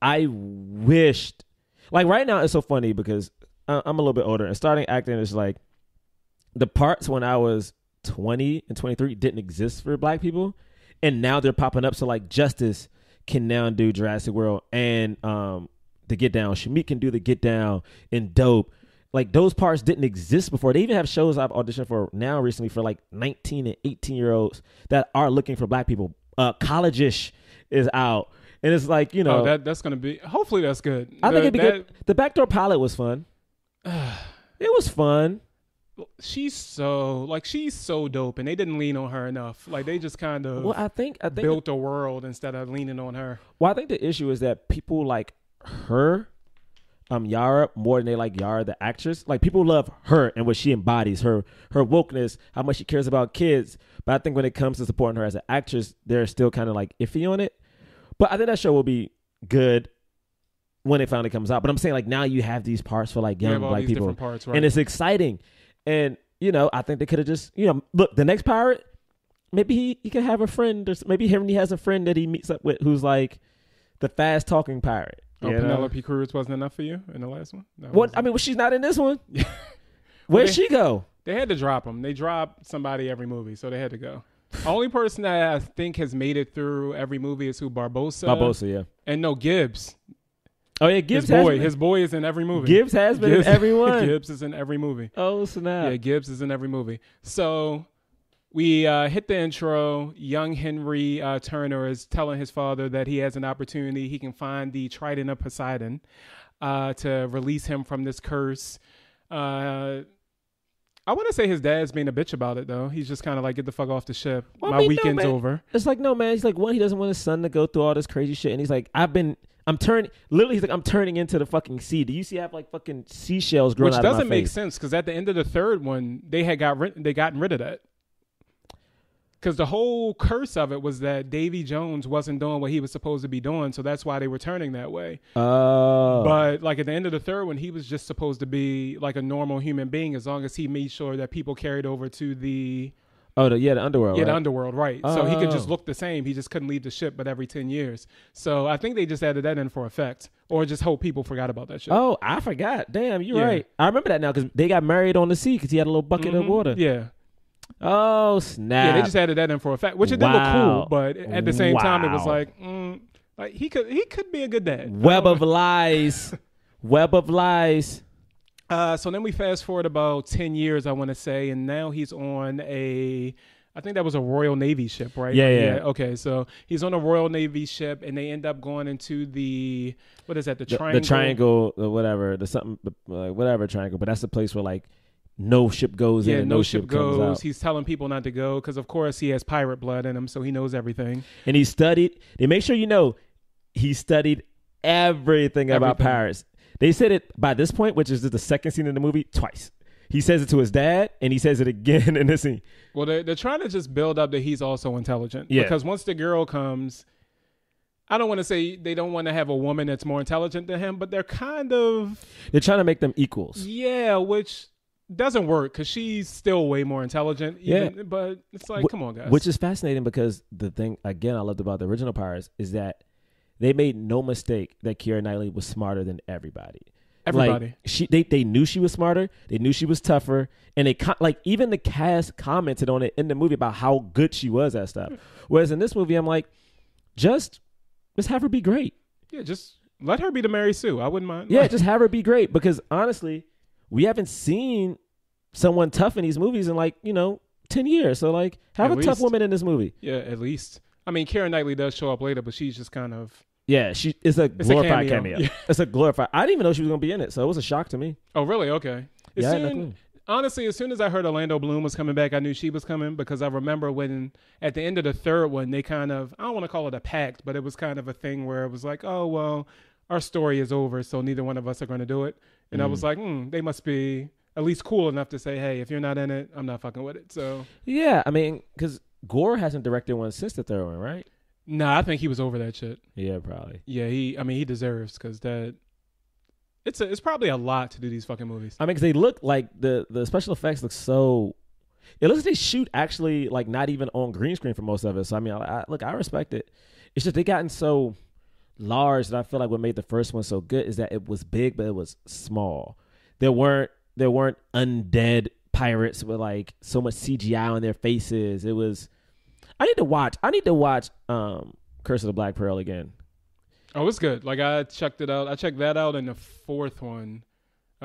I wished... Like, right now, it's so funny because I'm a little bit older, and starting acting is like... The parts when I was 20 and 23 didn't exist for black people, and now they're popping up. So, like, Justice can now do Jurassic World and the Get Down. Shameik can do the Get Down and Dope. Like, those parts didn't exist before. They even have shows I've auditioned for now recently for like 19 and 18-year-olds that are looking for black people. College-ish is out. And it's like, you know. That's going to be, hopefully that's good. I think it'd be good. The Backdoor Pilot was fun. It was fun. She's so dope, and they didn't lean on her enough. Like, they just kind of I think built a world instead of leaning on her. Well, I think the issue is that people like her, Yara, more than they like Yara, the actress. Like, people love her and what she embodies, her wokeness, how much she cares about kids. But I think when it comes to supporting her as an actress, they're still kind of like iffy on it. But I think that show will be good when it finally comes out. But I'm saying, like, now you have these parts for like young black people, parts, right? And it's exciting. And, you know, I think they could have just, you know, look, the next pirate, maybe he could have a friend, or maybe he has a friend that he meets up with who's like the fast talking pirate. Oh, Penelope Cruz wasn't enough for you in the last one? What? I mean, she's not in this one. Where'd she go? They had to drop him. They drop somebody every movie, so they had to go. Only person that I think has made it through every movie is Barbosa. Barbosa, yeah. And no, Gibbs. Oh, yeah, Gibbs his boy is in every movie. Gibbs has been in every one. Gibbs is in every movie. Oh, snap. Yeah, Gibbs is in every movie. So We hit the intro. Young Henry Turner is telling his father that he has an opportunity. He can find the Trident of Poseidon to release him from this curse. I want to say his dad's being a bitch about it, though. He's just kind of like, get the fuck off the ship. My weekend's over. It's like, no, man. He's like, one, he doesn't want his son to go through all this crazy shit. And he's like, I'm turning into the fucking sea. Do you see I have like fucking seashells growing out of my face? Which doesn't make sense, because at the end of the third one, they had gotten rid of that. Because the whole curse of it was that Davy Jones wasn't doing what he was supposed to be doing, so that's why they were turning that way. Oh. But like at the end of the third one, he was just supposed to be like a normal human being, as long as he made sure that people carried over to the underworld. Yeah, right? the underworld, right. So he could just look the same. He just couldn't leave the ship but every 10 years. So I think they just added that in for effect, or just hope people forgot about that shit. Oh, I forgot. Damn, you're right. I remember that now, because they got married on the sea because he had a little bucket of water. Yeah. Oh, snap. Yeah, they just added that in for effect, which it did look cool, but at the same time, it was like he could be a good dad. Web of lies. Web of lies. So then we fast forward about 10 years, I want to say, and now he's on I think that was a Royal Navy ship, right? Yeah. Okay, so he's on a Royal Navy ship, and they end up going into the triangle? The triangle, or whatever, whatever triangle, but that's the place where like no ship goes in and no ship comes out. He's telling people not to go because, of course, he has pirate blood in him, so he knows everything. And he studied. They make sure you know he studied everything about pirates. They said it by this point, which is the second scene in the movie, twice. He says it to his dad, and he says it again in this scene. Well, they're trying to just build up that he's also intelligent. Yeah. Because once the girl comes, I don't want to say they don't want to have a woman that's more intelligent than him, but they're trying to make them equals. Yeah, which doesn't work because she's still way more intelligent. But it's like, come on, guys. Which is fascinating, because the thing, again, I loved about the original Pirates is that they made no mistake that Keira Knightley was smarter than everybody. Everybody. Like, they knew she was smarter. They knew she was tougher. And they even the cast commented on it in the movie about how good she was at stuff. Whereas in this movie, I'm like, just have her be great. Yeah, just let her be the Mary Sue. I wouldn't mind. Yeah, just have her be great, because honestly, we haven't seen someone tough in these movies in 10 years. So like, have a tough woman in this movie. Yeah, at least. I mean, Keira Knightley does show up later, but she's just kind of. Yeah, it's a glorified cameo. Yeah. It's a glorified. I didn't even know she was going to be in it, so it was a shock to me. Oh, really? Okay. Honestly, as soon as I heard Orlando Bloom was coming back, I knew she was coming, because I remember when at the end of the third one, they kind of, I don't want to call it a pact, but it was kind of a thing where it was like, oh, well, our story is over, so neither one of us are going to do it. And I was like, they must be at least cool enough to say, hey, if you're not in it, I'm not fucking with it. So yeah, I mean, because Gore hasn't directed one since the third one, right? Nah, I think he was over that shit. Yeah, probably. Yeah, he deserves, because it's probably a lot to do these fucking movies. I mean, because they look like the special effects look so. It looks like they shoot actually like not even on green screen for most of it. So I mean, I respect it. It's just they gotten so large that I feel like what made the first one so good is that it was big, but it was small. There weren't undead pirates with like so much CGI on their faces. It was. I need to watch Curse of the Black Pearl again. Oh, it's good. Like, I checked it out. I checked that out in the fourth one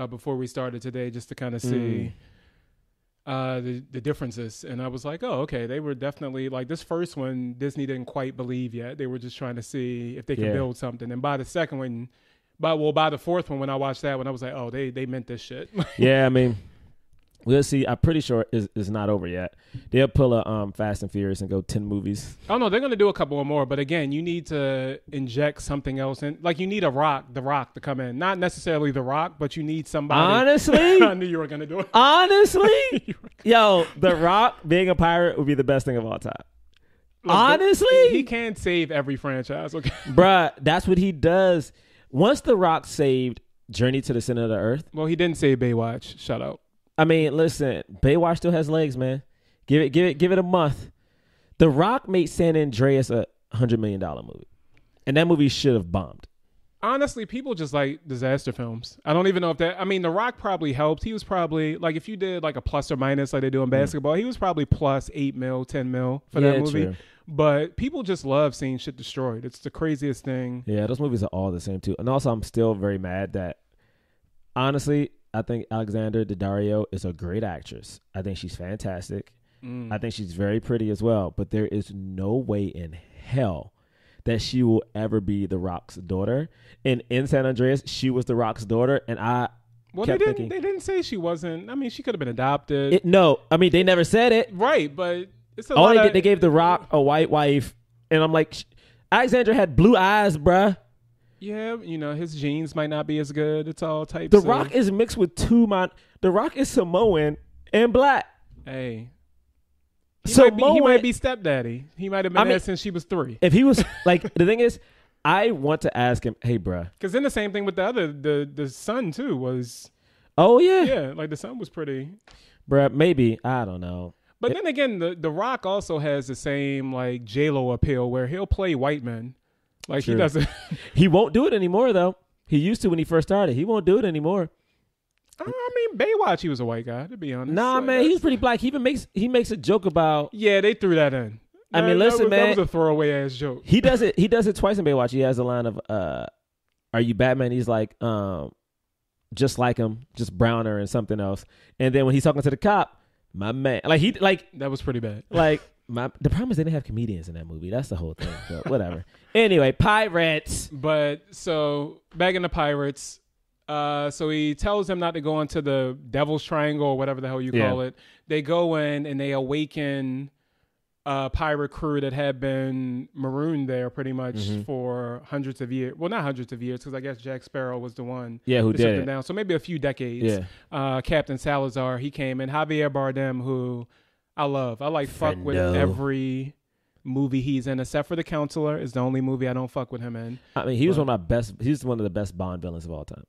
before we started today, just to kind of see the differences. And I was like, oh, okay. They were definitely, like, this first one, Disney didn't quite believe yet. They were just trying to see if they could build something. And by the second one, by the fourth one, when I watched that one, I was like, oh, they meant this shit. Yeah, I mean, we'll see. I'm pretty sure it's not over yet. They'll pull a Fast and Furious and go 10 movies. Oh, no, they're going to do a couple more. But again, you need to inject something else in. Like, you need The Rock to come in. Not necessarily The Rock, but you need somebody. Honestly? I knew you were going to do it. Honestly? Yo, The Rock being a pirate would be the best thing of all time. Look, honestly? He can't save every franchise, okay? Bruh, that's what he does. Once The Rock saved Journey to the Center of the Earth. Well, he didn't save Baywatch. Shut up. I mean, listen, Baywatch still has legs, man. Give it a month. The Rock made San Andreas a $100 million movie, and that movie should have bombed. Honestly, people just like disaster films. I don't even know if that. I mean, The Rock probably helped. He was probably like, if you did like a plus or minus like they do in basketball, he was probably plus 8 mil, 10 mil for that movie. True. But people just love seeing shit destroyed. It's the craziest thing. Yeah, those movies are all the same too. And also, I'm still very mad that, honestly, I think Alexandra Daddario is a great actress. I think she's fantastic. I think she's very pretty as well. But there is no way in hell that she will ever be The Rock's daughter. And in San Andreas, she was The Rock's daughter, and I kept thinking they didn't say she wasn't. I mean, she could have been adopted. No, I mean they never said it. Right, but it's a lot. They gave The Rock a white wife, and I'm like, Alexandra had blue eyes, bruh. Yeah, his genes might not be as good. It's all types. The Rock is mixed with The Rock is Samoan and black. Hey. He might be stepdaddy. He might have been there since she was 3. If he was like, the thing is, I want to ask him, hey, bruh. Because then the same thing with the son too was. Oh yeah, yeah. Like the son was pretty. Bruh, maybe I don't know. But then again, the Rock also has the same like J-Lo appeal where he'll play white men. Like True. He doesn't. He won't do it anymore though. He used to when he first started. He won't do it anymore. I mean, Baywatch, he was a white guy, to be honest. Nah, man, he's pretty black. He makes a joke about. Yeah, they threw that in. I mean, listen, man, that was a throwaway ass joke. He does it twice in Baywatch. He has a line of, "Are you Batman?" He's like, just like him, just browner and something else. And then when he's talking to the cop, my man, that was pretty bad. Like the problem is they didn't have comedians in that movie. That's the whole thing. So whatever. Anyway, Pirates. But so back in the Pirates. So he tells them not to go into the Devil's Triangle or whatever the hell you call it. They go in and they awaken a pirate crew that had been marooned there pretty much for hundreds of years. Well, not hundreds of years, because I guess Jack Sparrow was the one. Yeah, who that did took it. them down. So maybe a few decades. Yeah. Captain Salazar, he came in. Javier Bardem, who I love. I like fuck with every movie he's in, except for The Counselor is the only movie I don't fuck with him in. I mean, he's one of the best Bond villains of all time.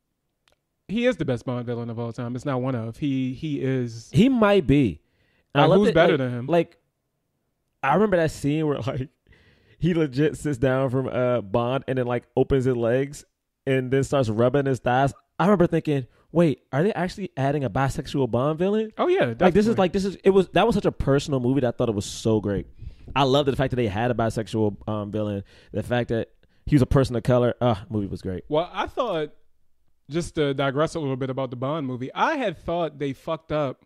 He is the best Bond villain of all time. It's not one of. He is. He might be. Who's better than him? Like, I remember that scene where like he legit sits down from Bond and then like opens his legs and then starts rubbing his thighs. I remember thinking, wait, are they actually adding a bisexual Bond villain? Oh yeah, definitely. That was such a personal movie that I thought it was so great. I loved the fact that they had a bisexual villain. The fact that he was a person of color. Movie was great. Well, I thought, just to digress a little bit about the Bond movie, I had thought they fucked up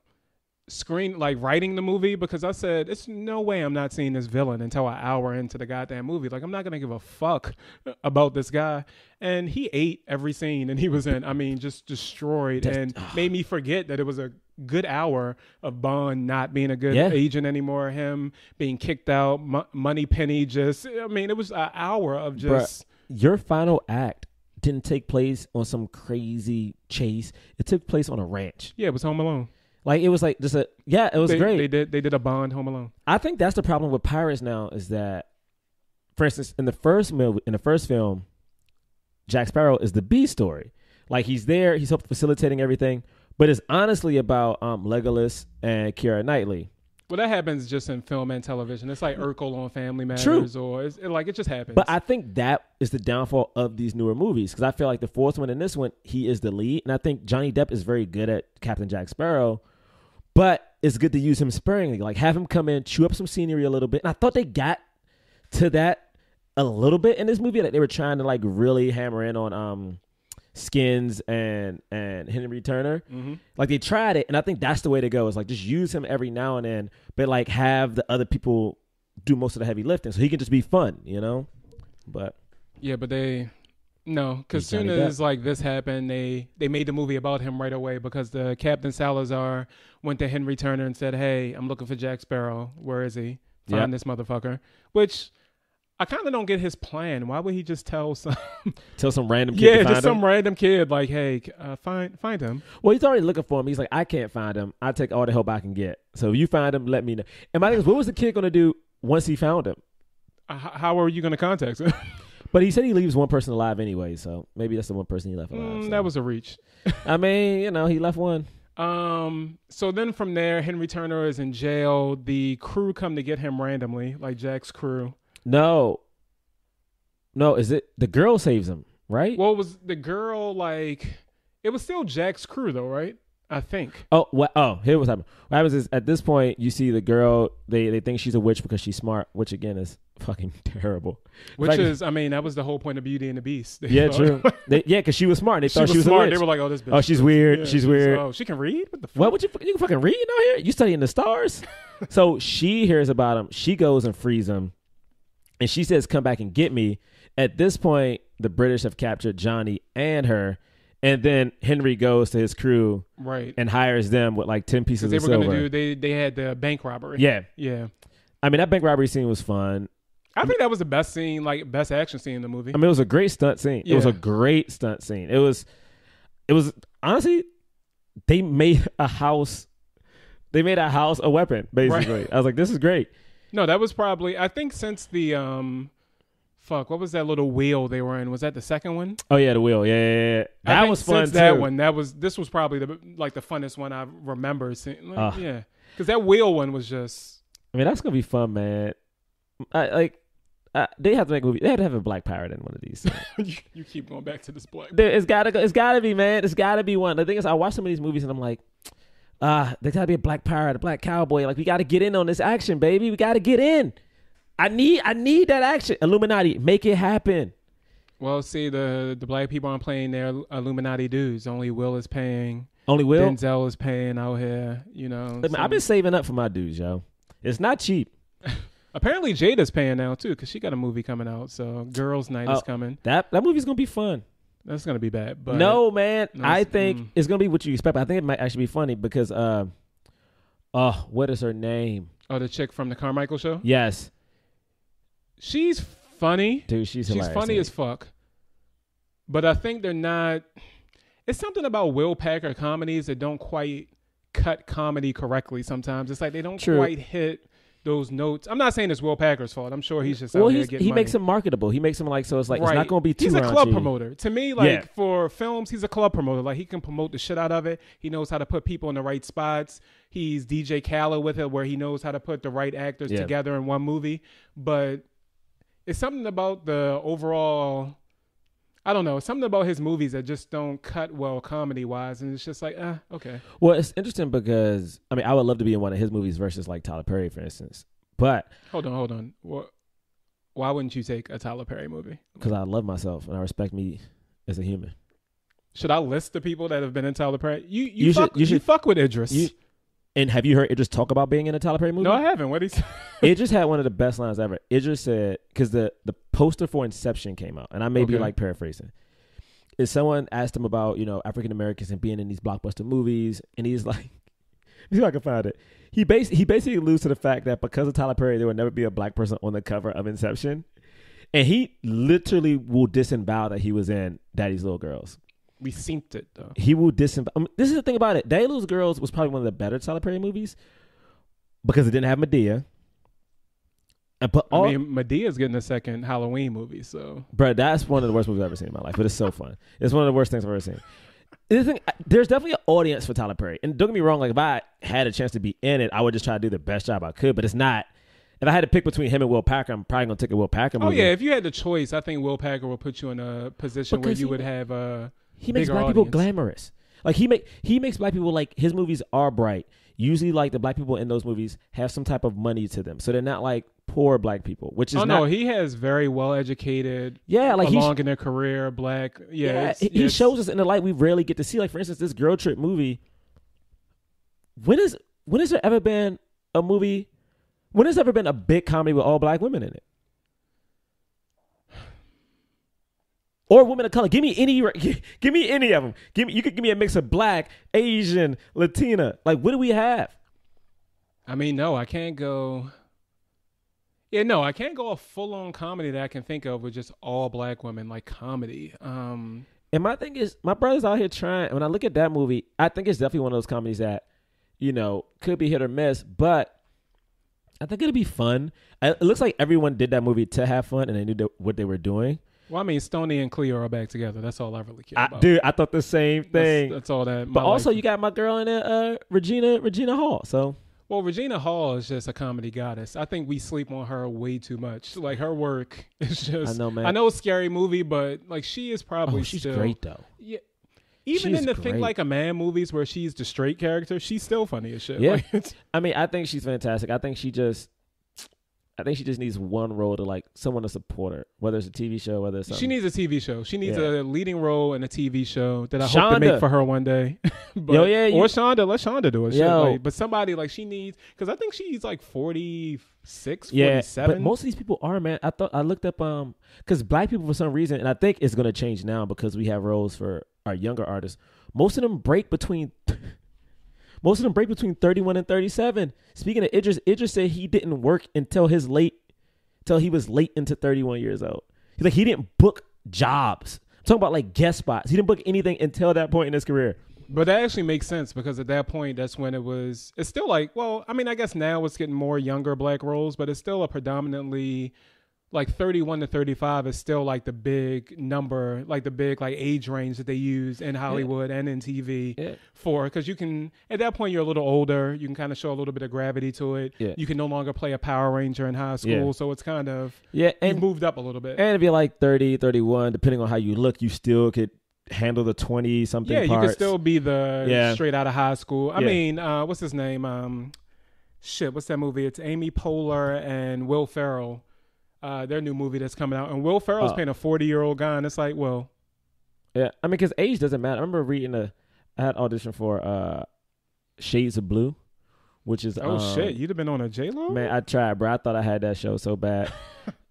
writing the movie, because I said, it's no way I'm not seeing this villain until an hour into the goddamn movie. Like, I'm not going to give a fuck about this guy. And he ate every scene and he was in. I mean, just destroyed and made me forget that it was a good hour of Bond not being a good agent anymore, him being kicked out, Money Penny it was an hour of just... Bruh, your final act didn't take place on some crazy chase. It took place on a ranch. Yeah, it was Home Alone. Like, it was like just it was great. They did a Bond Home Alone. I think that's the problem with Pirates now, is that, for instance, in the first film, Jack Sparrow is the B story. Like, he's there, he's facilitating everything, but it's honestly about Legolas and Keira Knightley. Well, that happens just in film and television. It's like Urkel on Family Matters. True. Or it just happens. But I think that is the downfall of these newer movies, because I feel like the fourth one and this one, he is the lead, and I think Johnny Depp is very good at Captain Jack Sparrow. But it's good to use him sparingly. Like, have him come in, chew up some scenery a little bit. And I thought they got to that a little bit in this movie. Like, they were trying to, like, really hammer in on Skins and Henry Turner. Mm-hmm. Like, they tried it, and I think that's the way to go. Is like, just use him every now and then, but, like, have the other people do most of the heavy lifting so he can just be fun, you know? But yeah, but because soon as like this happened, they made the movie about him right away, because the Captain Salazar went to Henry Turner and said, "Hey, I'm looking for Jack Sparrow. Where is he? Find this motherfucker." Which I kind of don't get his plan. Why would he just tell some random kid? Yeah, just some random kid like, "Hey, find him." Well, he's already looking for him. He's like, "I can't find him. I take all the help I can get. So if you find him, let me know." And my thing is, what was the kid going to do once he found him? How are you going to contact him? But he said he leaves one person alive anyway, so maybe that's the one person he left alive. So. That was a reach. I mean, he left one. So then from there, Henry Turner is in jail. The crew come to get him randomly, like Jack's crew. No, is it the girl saves him, right? Well, was the girl like... It was still Jack's crew, though, right? I think. Here what's happening. What happens is, at this point, you see the girl, they think she's a witch because she's smart, which, again, is fucking terrible. Which Like, is, I mean, that was the whole point of Beauty and the Beast. They yeah, thought- true. Because she was smart. They She thought she was smart. a witch. They were like, "Oh, this bitch." Oh, she's weird. Yeah, she's weird. Oh, she can read. What the fuck? What would you can fucking read out here? You studying the stars? So she hears about him. She goes and frees him, and she says, "Come back and get me." At this point, the British have captured Johnny and her, and then Henry goes to his crew Right. and hires them with like 10 pieces They of were silver. going to do. They had the bank robbery. Yeah, Yeah. I mean that bank robbery scene was fun. I think that was the best scene, like best action scene in the movie. I mean, it was a great stunt scene. It was Yeah. a great stunt scene. It was honestly, they made a house. They made a house a weapon, basically. Right. I was like, this is great. No, that was probably. I think since the what was that little wheel they were in? Was that the second one? Oh yeah, the wheel. Yeah. I That think was fun since too. that one, this was probably the funnest one I remember seeing. Like, Ugh. yeah, because that wheel one was just. I mean, that's gonna be fun, man. They have to make a movie. They have to have a black pirate in one of these. you keep going back to this black. It's gotta be, man. It's gotta be one. The thing is, I watch some of these movies and I'm like, there gotta be a black pirate, a black cowboy. Like, we gotta get in on this action, baby. We gotta get in. I need that action. Illuminati, make it happen. Well, see, the black people aren't playing their Illuminati dues. Only Will is paying. Only Will. Denzel is paying out here. You know. Look, man, I've been saving up for my dudes, yo. It's not cheap. Apparently, Jada's paying now too because she got a movie coming out. So, Girls' Night is coming. That movie's gonna be fun. That's gonna be bad. But No, man. No, I think it's gonna be what you expect. But I think it might actually be funny because what is her name? Oh, the chick from the Carmichael show. Yes, She's funny. dude, she's hilarious. funny as fuck. But I think they're not. It's something about Will Packer comedies that don't quite cut comedy correctly. Sometimes it's like they don't True. quite hit those notes. I'm not saying it's Will Packer's fault. I'm sure he's just out here getting he money. makes him marketable. He makes him like, so it's like, Right. it's not going to be too He's a club raunchy. promoter. To me, like Yeah. for films, he's a club promoter. Like he can promote the shit out of it. He knows how to put people in the right spots. He's DJ Khaled with it, where he knows how to put the right actors Yeah. together in one movie. But it's something about the overall. I don't know. Something about his movies that just don't cut well comedy wise, and it's just like, okay. Well, it's interesting because, I mean, I would love to be in one of his movies versus like Tyler Perry, for instance. But Hold on. Why wouldn't you take a Tyler Perry movie? because I love myself and I respect me as a human. Should I list the people that have been in Tyler Perry? You You should- fuck with Idris. And have you heard Idris talk about being in a Tyler Perry movie? No, I haven't. What he Idris had one of the best lines ever. Idris said, because the poster for Inception came out, and I may be Okay. like paraphrasing. Is someone asked him about, African Americans and being in these blockbuster movies, and he's like, see if I can find it. He basically alludes to the fact that because of Tyler Perry, there would never be a black person on the cover of Inception, and he literally will disavow that he was in Daddy's Little Girls. we synced it though. He will disavow. This is the thing about it. Daddy's Little Girls was probably one of the better Tyler Perry movies because it didn't have Medea. But I mean, Medea's getting a second Halloween movie, so bro, that's one of the worst movies I've ever seen in my life. But it's so fun. It's one of the worst things I've ever seen. There's definitely an audience for Tyler Perry. And don't get me wrong, like if I had a chance to be in it, I would just try to do the best job I could. But it's not. If I had to pick between him and Will Packer, I'm probably gonna take a Will Packer movie. Oh yeah, if you had the choice, I think Will Packer will put you in a position where Because you he- would have a He makes bigger black people audience. glamorous. Like he makes black people, like, his movies are bright. Usually, like, the black people in those movies have some type of money to them, so they're not like poor black people, which is Oh not. no, he has very well educated. Yeah, like along in their career, black. Yeah, he shows us in the light we rarely get to see. Like, for instance, this Girl Trip movie. When has there ever been a movie? When has there ever been a big comedy with all black women in it? Or women of color. Give me any of them. You could give me a mix of black, Asian, Latina. Like, what do we have? I mean, no, I can't go. Yeah, no, I can't go a full-on comedy that I can think of with just all black women, like comedy. And my thing is, my brother's out here trying. When I look at that movie, I think it's definitely one of those comedies that, could be hit or miss, but I think it'll be fun. It looks like everyone did that movie to have fun, and they knew what they were doing. Well, I mean, Stoney and Cleo are back together. That's all I really care about. Dude, I thought the same thing. That's all that. But also, you got my girl in there, Regina Hall. So, well, Regina Hall is just a comedy goddess. I think we sleep on her way too much. Like her work is just. I know, man. I know it's a scary movie, but like she is probably she's still great though. Yeah. Even She's in the Think great. Like a Man movies where she's the straight character, she's still funny as shit. Yeah. Like, I mean, I think she's fantastic. I think she just. I think she just needs one role to like someone to support her, whether it's a TV show, whether it's something. She needs a TV show. She needs a leading role in a TV show that I hope to make for her one day. But, or Shonda, let Shonda do it. Like, but somebody like she needs, because I think she's like 46, 47. But most of these people are, man. I looked up because black people for some reason, and I think it's gonna change now because we have roles for our younger artists. Most of them break between 31 and 37. Speaking of Idris said he didn't work until he was late into 31 years old. He's like, he didn't book jobs. I'm talking about like guest spots. He didn't book anything until that point in his career. But that actually makes sense because at that point, that's when it's still like, well, I mean, I guess now it's getting more younger black roles, but it's still a predominantly like 31 to 35 is still like the big number, like the big like age range that they use in Hollywood and in TV for, because you can, at that point, you're a little older. You can kind of show a little bit of gravity to it. Yeah. You can no longer play a Power Ranger in high school. Yeah. So it's kind of, you've moved up a little bit. And if you're like 30, 31, depending on how you look, you still could handle the 20-something parts. Yeah, you could still be the straight out of high school. I mean, what's his name? What's that movie? It's Amy Poehler and Will Ferrell. Their new movie that's coming out, and Will Ferrell's playing a 40-year-old guy, and it's like, well, I mean, because age doesn't matter. I remember reading I had audition for Shades of Blue, which is shit, you'd have been on a J-Lo? Man, I tried, bro. I thought I had that show so bad.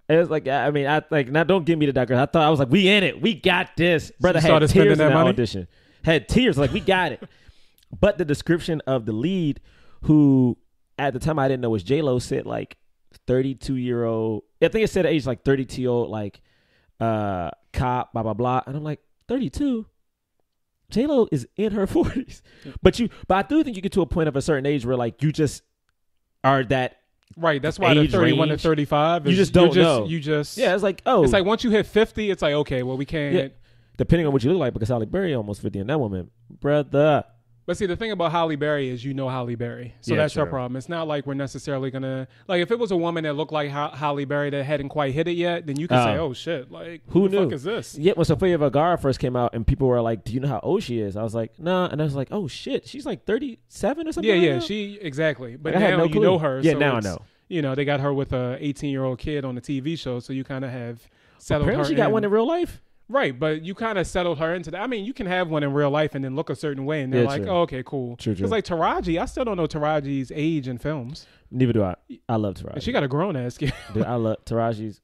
It was like, I mean, now don't give me the digress. I was like, we in it, we got this, brother. Had tears in that audition, had tears, like we got it. But the description of the lead, who at the time I didn't know was J-Lo, said like 32-year-old. I think it said age like 32-year-old, like cop, blah blah blah, and I'm like 32. J-Lo is in her 40s, but I do think you get to a point of a certain age where like you just are that right. That's why the 31 to 35. You just don't know. It's like it's like once you hit 50, it's like okay, well we can't. Yeah. Depending on what you look like, because Halle Berry almost 50 and that woman, brother. But see, the thing about Halle Berry is Halle Berry. So that's her problem. It's not like we're necessarily going to... Like, if it was a woman that looked like Halle Berry that hadn't quite hit it yet, then you could say, oh, shit. Like, who the fuck is this? Yeah, when Sofia Vergara first came out and people were like, do you know how old she is? I was like, nah. And I was like, oh, shit. She's like 37 or something? Yeah, exactly. But like, now you know her. Yeah, so now I know. You know, they got her with a 18-year-old kid on a TV show, so you kind of have settled her she got one in real life? Right, but you kind of settled her into that. I mean, you can have one in real life and then look a certain way, and they're like, oh, okay, cool. True. Because like Taraji, I still don't know Taraji's age in films. Neither do I. I love Taraji. And she got a grown-ass kid. Dude, I love Taraji's.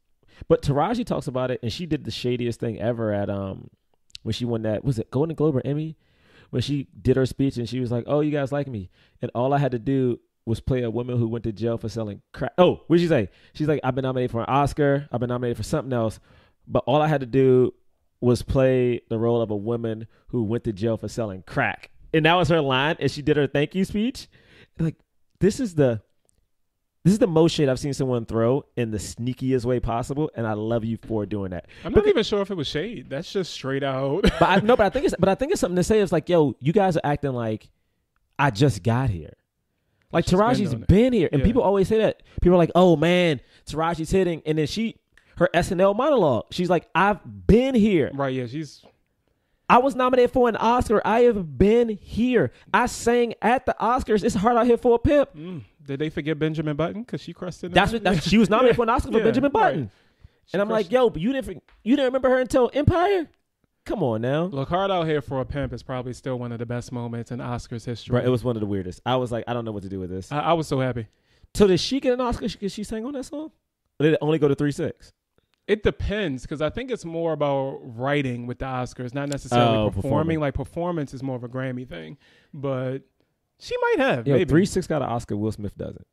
But Taraji talks about it, and she did the shadiest thing ever at when she won that, was it Golden Globe or Emmy? When she did her speech, and she was like, oh, you guys like me. And all I had to do was play a woman who went to jail for selling crack. Oh, what did she say? She's like, I've been nominated for an Oscar. I've been nominated for something else. But all I had to do was play the role of a woman who went to jail for selling crack. And that was her line, and she did her thank you speech. Like, this is the most shit I've seen someone throw in the sneakiest way possible, and I love you for doing that. I'm not even sure if it was shade. That's just straight out. But I think it's something to say. It's like, yo, you guys are acting like I just got here. Like, Taraji's been here. And people always say that. People are like, oh, man, Taraji's hitting. And then her SNL monologue, she's like, I've been here. Right, yeah, I was nominated for an Oscar. I have been here. I sang at the Oscars. It's hard out here for a pimp. Did they forget Benjamin Button? Because she crushed it. She was nominated for an Oscar for Benjamin Button. Right. And I'm like, yo, but you didn't remember her until Empire? Come on now. Look, Hard Out Here for a Pimp is probably still one of the best moments in Oscars history. Right, it was one of the weirdest. I was like, I don't know what to do with this. I was so happy. So did she get an Oscar because she sang on that song? Or did it only go to 3-6? It depends, because I think it's more about writing with the Oscars, not necessarily performing. Like, performance is more of a Grammy thing. But she might have, maybe. 3-6 got an Oscar, Will Smith doesn't.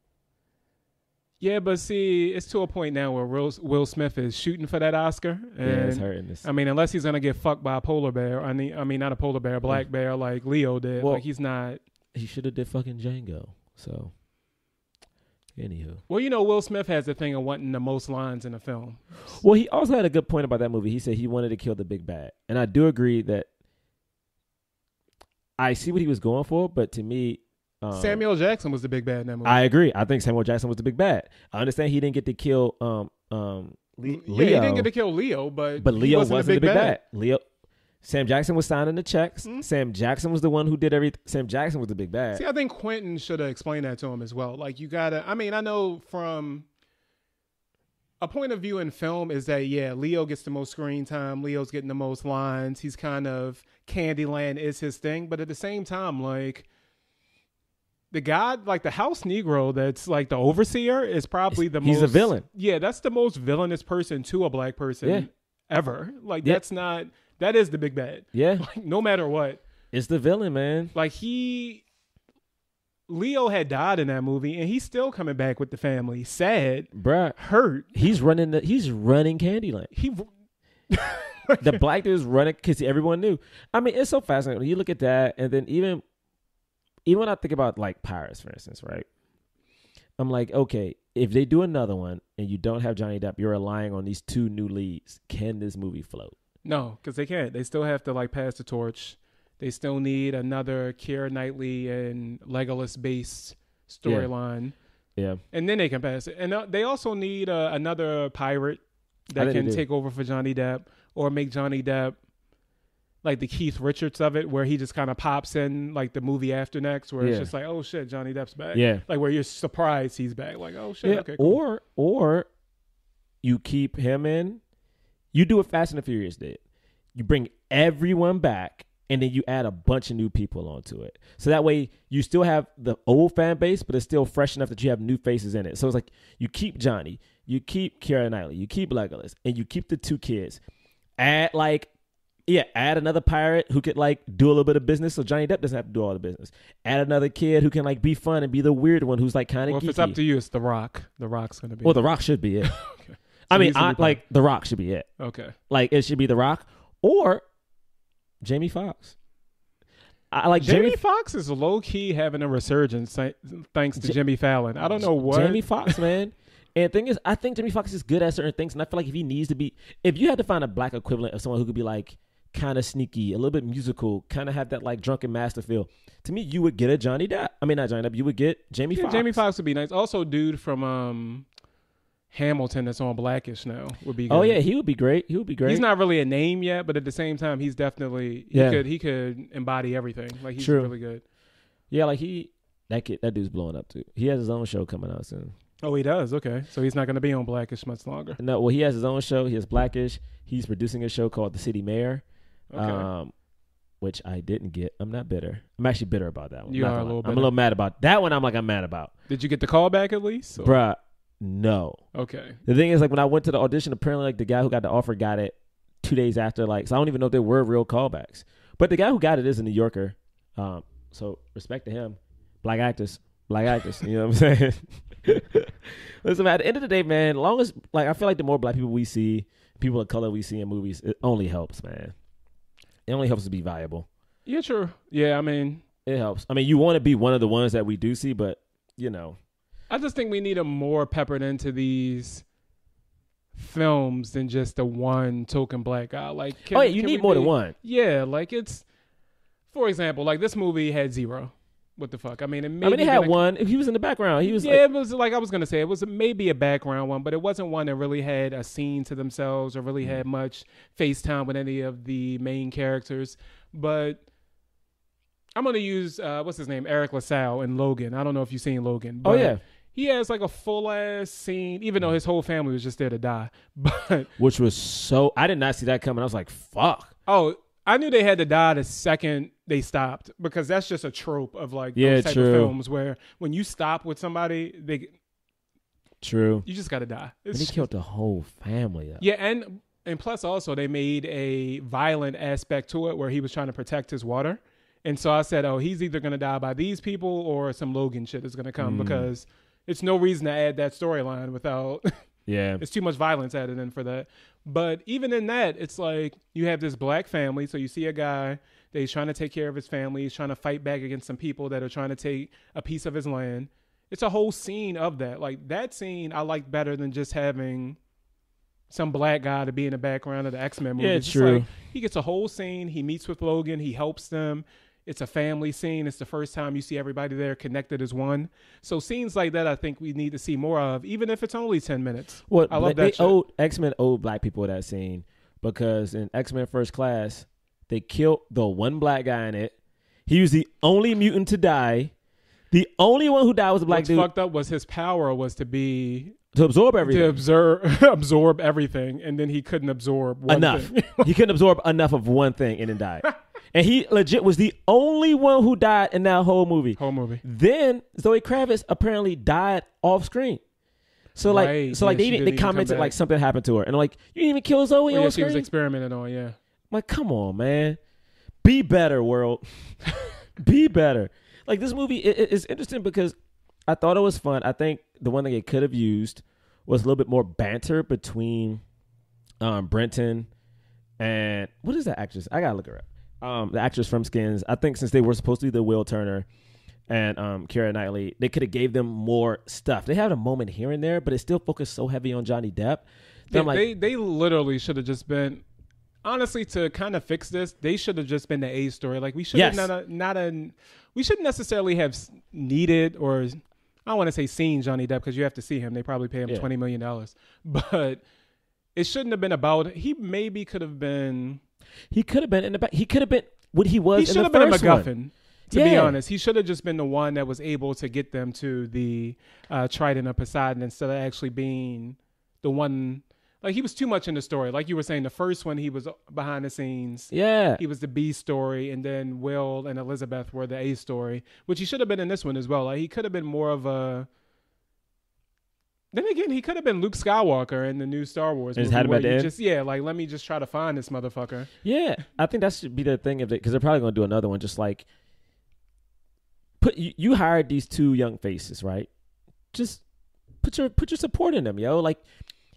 Yeah, but see, it's to a point now where Will Smith is shooting for that Oscar. And, it's hurting this. I mean, unless he's going to get fucked by a polar bear. I mean, not a polar bear, a black bear like Leo did. Well, like, he's not. He should have did fucking Django, so... Anywho. Well, you know, Will Smith has the thing of wanting the most lines in a film. Well, he also had a good point about that movie. He said he wanted to kill the big bad. And I do agree that I see what he was going for, but to me... Samuel Jackson was the big bad in that movie. I agree. I think Samuel Jackson was the big bad. I understand he didn't get to kill Leo. Yeah, he didn't get to kill Leo, but Leo wasn't the big bad. Sam Jackson was signing the checks. Mm-hmm. Sam Jackson was the one who did everything. Sam Jackson was the big bad. See, I think Quentin should have explained that to him as well. Like, you gotta, I mean, I know from a point of view in film is that, yeah, Leo gets the most screen time. Leo's getting the most lines. He's kind of, Candyland is his thing. But at the same time, like, the guy, like the house Negro that's like the overseer is probably he's a villain. Yeah, that's the most villainous person to a black person ever. Like, Yeah. that is the big bad. Yeah. Like, no matter what. It's the villain, man. Like, Leo had died in that movie, and he's still coming back with the family. Sad. Bruh. Hurt. He's running Candyland. The black dude's running because everyone knew. I mean, it's so fascinating. When you look at that, and then even when I think about like Pirates, for instance, right? I'm like, okay, if they do another one and you don't have Johnny Depp, you're relying on these two new leads. Can this movie float? No, because they can't. They still have to like pass the torch. They still need another Keira Knightley and Legolas based storyline. Yeah. And then they can pass it. And they also need another pirate that can take over for Johnny Depp, or make Johnny Depp like the Keith Richards of it, where he just kind of pops in like the movie after next, where it's just like, oh shit, Johnny Depp's back. Yeah. Like where you're surprised he's back. Like, oh shit, okay, cool. Or you keep him in. You do what Fast and the Furious did. You bring everyone back, and then you add a bunch of new people onto it. So that way you still have the old fan base, but it's still fresh enough that you have new faces in it. So it's like you keep Johnny, you keep Keira Knightley, you keep Legolas, and you keep the two kids. Add another pirate who could like do a little bit of business, so Johnny Depp doesn't have to do all the business. Add another kid who can like be fun and be the weird one who's like kind of geeky. If it's up to you, it's The Rock. The Rock's going to be. Well, The Rock should be it. Okay. So I mean, The Rock should be it. Okay. Like, it should be The Rock or Jamie Foxx. I like Jamie Foxx is low key having a resurgence thanks to Jimmy Fallon. I don't know what. Jamie Foxx, man. And the thing is, I think Jamie Foxx is good at certain things, and I feel like if you had to find a black equivalent of someone who could be like kind of sneaky, a little bit musical, kind of have that like drunken master feel, to me, you would get a Johnny Depp. I mean, not Johnny Depp. You would get Jamie Foxx. Jamie Foxx would be nice. Also, dude from Hamilton that's on Blackish now would be good. Oh yeah, he would be great. He's not really a name yet, but at the same time, he's definitely he could embody everything. Like, he's really good. Yeah, like that dude's blowing up too. He has his own show coming out soon. Oh, he does. Okay, so he's not going to be on Blackish much longer. No, well, he has his own show. He has Blackish. He's producing a show called The City Mayor, which I didn't get. I'm not bitter. I'm actually bitter about that one. You are a little bitter. I'm a little mad about that one. I'm mad about. Did you get the call back at least? Or? Bruh, no. Okay. The thing is, like, when I went to the audition, apparently, like, the guy who got the offer got it 2 days after. Like, so I don't even know if there were real callbacks. But the guy who got it is a New Yorker. So respect to him. Black actors. You know what I'm saying? Listen, man, at the end of the day, man, long as, like, I feel like the more black people we see, people of color we see in movies, it only helps, man. It only helps to be viable. Yeah, true. Yeah, I mean, it helps. I mean, you want to be one of the ones that we do see, but, you know. I just think we need a more peppered into these films than just the one token black guy. Like, you need more than one. Yeah, like, it's, for example, like, this movie had zero. What the fuck? I mean, it had one. He was in the background. He was. Yeah, it was like I was gonna say. It was maybe a background one, but it wasn't one that really had a scene to themselves or really had much FaceTime with any of the main characters. But I'm gonna use what's his name, Eric LaSalle in Logan. I don't know if you've seen Logan. But yeah. He has like a full ass scene, even though his whole family was just there to die. But which was so. I did not see that coming. I was like, fuck. Oh. I knew they had to die the second they stopped, because that's just a trope of like those type of films where when you stop with somebody, you just got to die. And they killed the whole family. Though. Yeah, and plus also they made a violent aspect to it where he was trying to protect his water. And so I said, oh, he's either going to die by these people or some Logan shit is going to come, because it's no reason to add that storyline without... Yeah. It's too much violence added in for that. But even in that, it's like you have this black family. So you see a guy that he's trying to take care of his family. He's trying to fight back against some people that are trying to take a piece of his land. It's a whole scene of that. Like, that scene I like better than just having some black guy to be in the background of the X-Men movie. Yeah, it's true. Like, he gets a whole scene. He meets with Logan. He helps them. It's a family scene. It's the first time you see everybody there connected as one. So scenes like that, I think we need to see more of, even if it's only 10 minutes. Well, I love that shit. X-Men owed black people that scene, because in X-Men First Class, they killed the one black guy in it. He was the only mutant to die. The only one who died was a black dude. What's fucked up was his power was to be To absorb everything. To absorb everything, and then he couldn't absorb one enough. thing. He couldn't absorb enough of one thing and then died. And he legit was the only one who died in that whole movie. Then Zoe Kravitz apparently died off screen. So they commented like something happened to her, and like, you didn't even kill Zoe on screen. She was experimenting on. Yeah. I'm like, come on, man, be better, world. Be better. Like, this movie is interesting because I thought it was fun. I think the one thing it could have used was a little bit more banter between Brenton and what is that actress? I gotta look her up. The actress from Skins. I think since they were supposed to be the Will Turner and Keira Knightley, they could have gave them more stuff. They had a moment here and there, but it still focused so heavy on Johnny Depp. They literally should have just been, honestly, to kind of fix this, they should have just been the A story. Like, we should have we shouldn't necessarily have needed, or I don't want to say seen Johnny Depp, because you have to see him. They probably pay him $20 million. But it shouldn't have been about, he maybe could have been. He could have been in the back. He could have been what he was in the first one. He should have been a MacGuffin, to be honest. He should have just been the one that was able to get them to the Trident of Poseidon instead of actually being the one. Like, he was too much in the story. Like you were saying, the first one, he was behind the scenes. Yeah. He was the B story, and then Will and Elizabeth were the A story, which he should have been in this one as well. Like, he could have been more of a... Then again, he could have been Luke Skywalker in the new Star Wars movie. Just had him at the end? Like, let me just try to find this motherfucker. Yeah. I think that should be the thing, because they're probably going to do another one, just like... You hired these two young faces, right? Just put your support in them, yo. Like...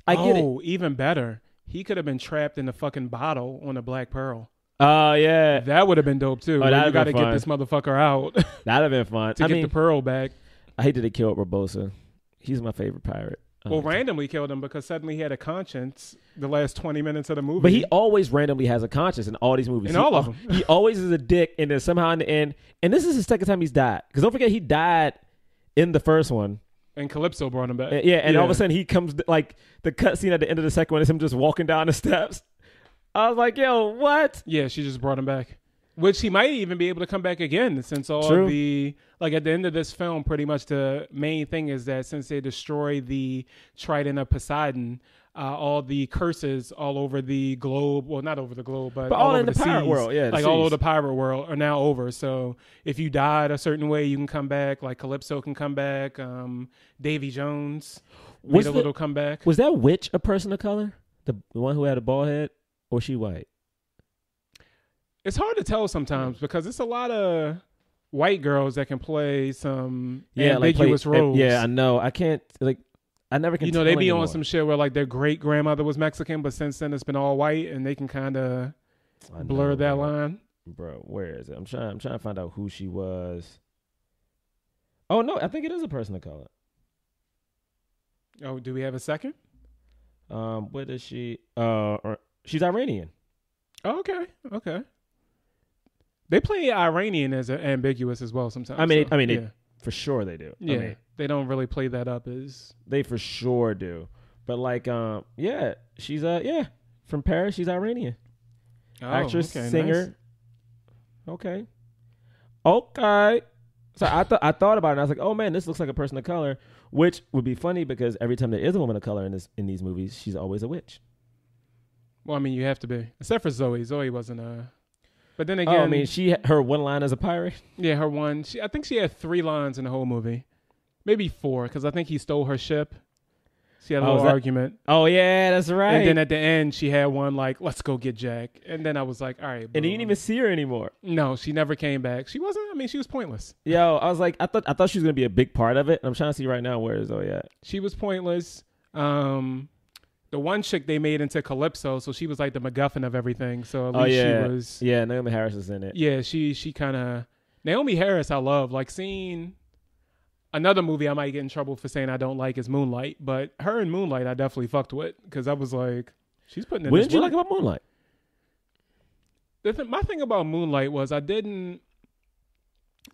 I get it. Oh, even better. He could have been trapped in the fucking bottle on a Black Pearl. Oh, yeah. That would have been dope, too. Oh, you got to get this motherfucker out. That'd have been fun. to get the pearl back. I hated they killed Barbossa. He's my favorite pirate. Well, randomly killed him because suddenly he had a conscience the last 20 minutes of the movie. But he always randomly has a conscience in all these movies. All of them. He always is a dick, and then somehow in the end, and this is the second time he's died. Because don't forget, he died in the first one. And Calypso brought him back. All of a sudden he comes, like, the cutscene at the end of the second one is him just walking down the steps. I was like, yo, what? Yeah, she just brought him back. Which he might even be able to come back again, since all the, like, at the end of this film, pretty much the main thing is that since they destroy the Trident of Poseidon, all the curses all over the globe, well, not over the globe, but all over in the pirate world, like all over the pirate world are now over. So if you died a certain way, you can come back. Like Calypso can come back. Davy Jones made a little comeback. Was that witch a person of color? The one who had a bald head, or she white? It's hard to tell sometimes because it's a lot of white girls that can play some ambiguous roles. Yeah, I know. I can't, like, I never can. They be on some shit where like their great grandmother was Mexican, but since then it's been all white, and they can kind of blur that line. Bro, where is it? I'm trying to find out who she was. Oh no, I think it is a person of color. Oh, do we have a second? What is she? She's Iranian. Oh, okay. They play Iranian as ambiguous as well sometimes. I mean, for sure they do. Yeah, I mean, they don't really play that up as they for sure do. But like, she's from Paris. She's Iranian. Actress, singer. Nice. Okay. So I thought about it, and I was like, oh man, this looks like a person of color, which would be funny because every time there is a woman of color in these movies, she's always a witch. Well, I mean, you have to be, except for Zoe. Zoe wasn't a. But then again, I mean, her one line as a pirate. Yeah, her one. I think she had 3 lines in the whole movie, maybe 4, because I think he stole her ship. She had a little argument. Oh yeah, that's right. And then at the end, she had one like, "Let's go get Jack." And then I was like, "All right." Boom. And you didn't even see her anymore. No, she never came back. She wasn't. I mean, she was pointless. Yo, I was like, I thought she was gonna be a big part of it. I'm trying to see right now where is Zoe at. She was pointless. The one chick they made into Calypso, so she was like the MacGuffin of everything. So at least she was. Yeah, Naomi Harris is in it. Yeah, she kind of. Naomi Harris, I love. Like seeing another movie I might get in trouble for saying I don't like is Moonlight, but her in Moonlight I definitely fucked with because I was like, she's putting in. What did you like about Moonlight? My thing about Moonlight was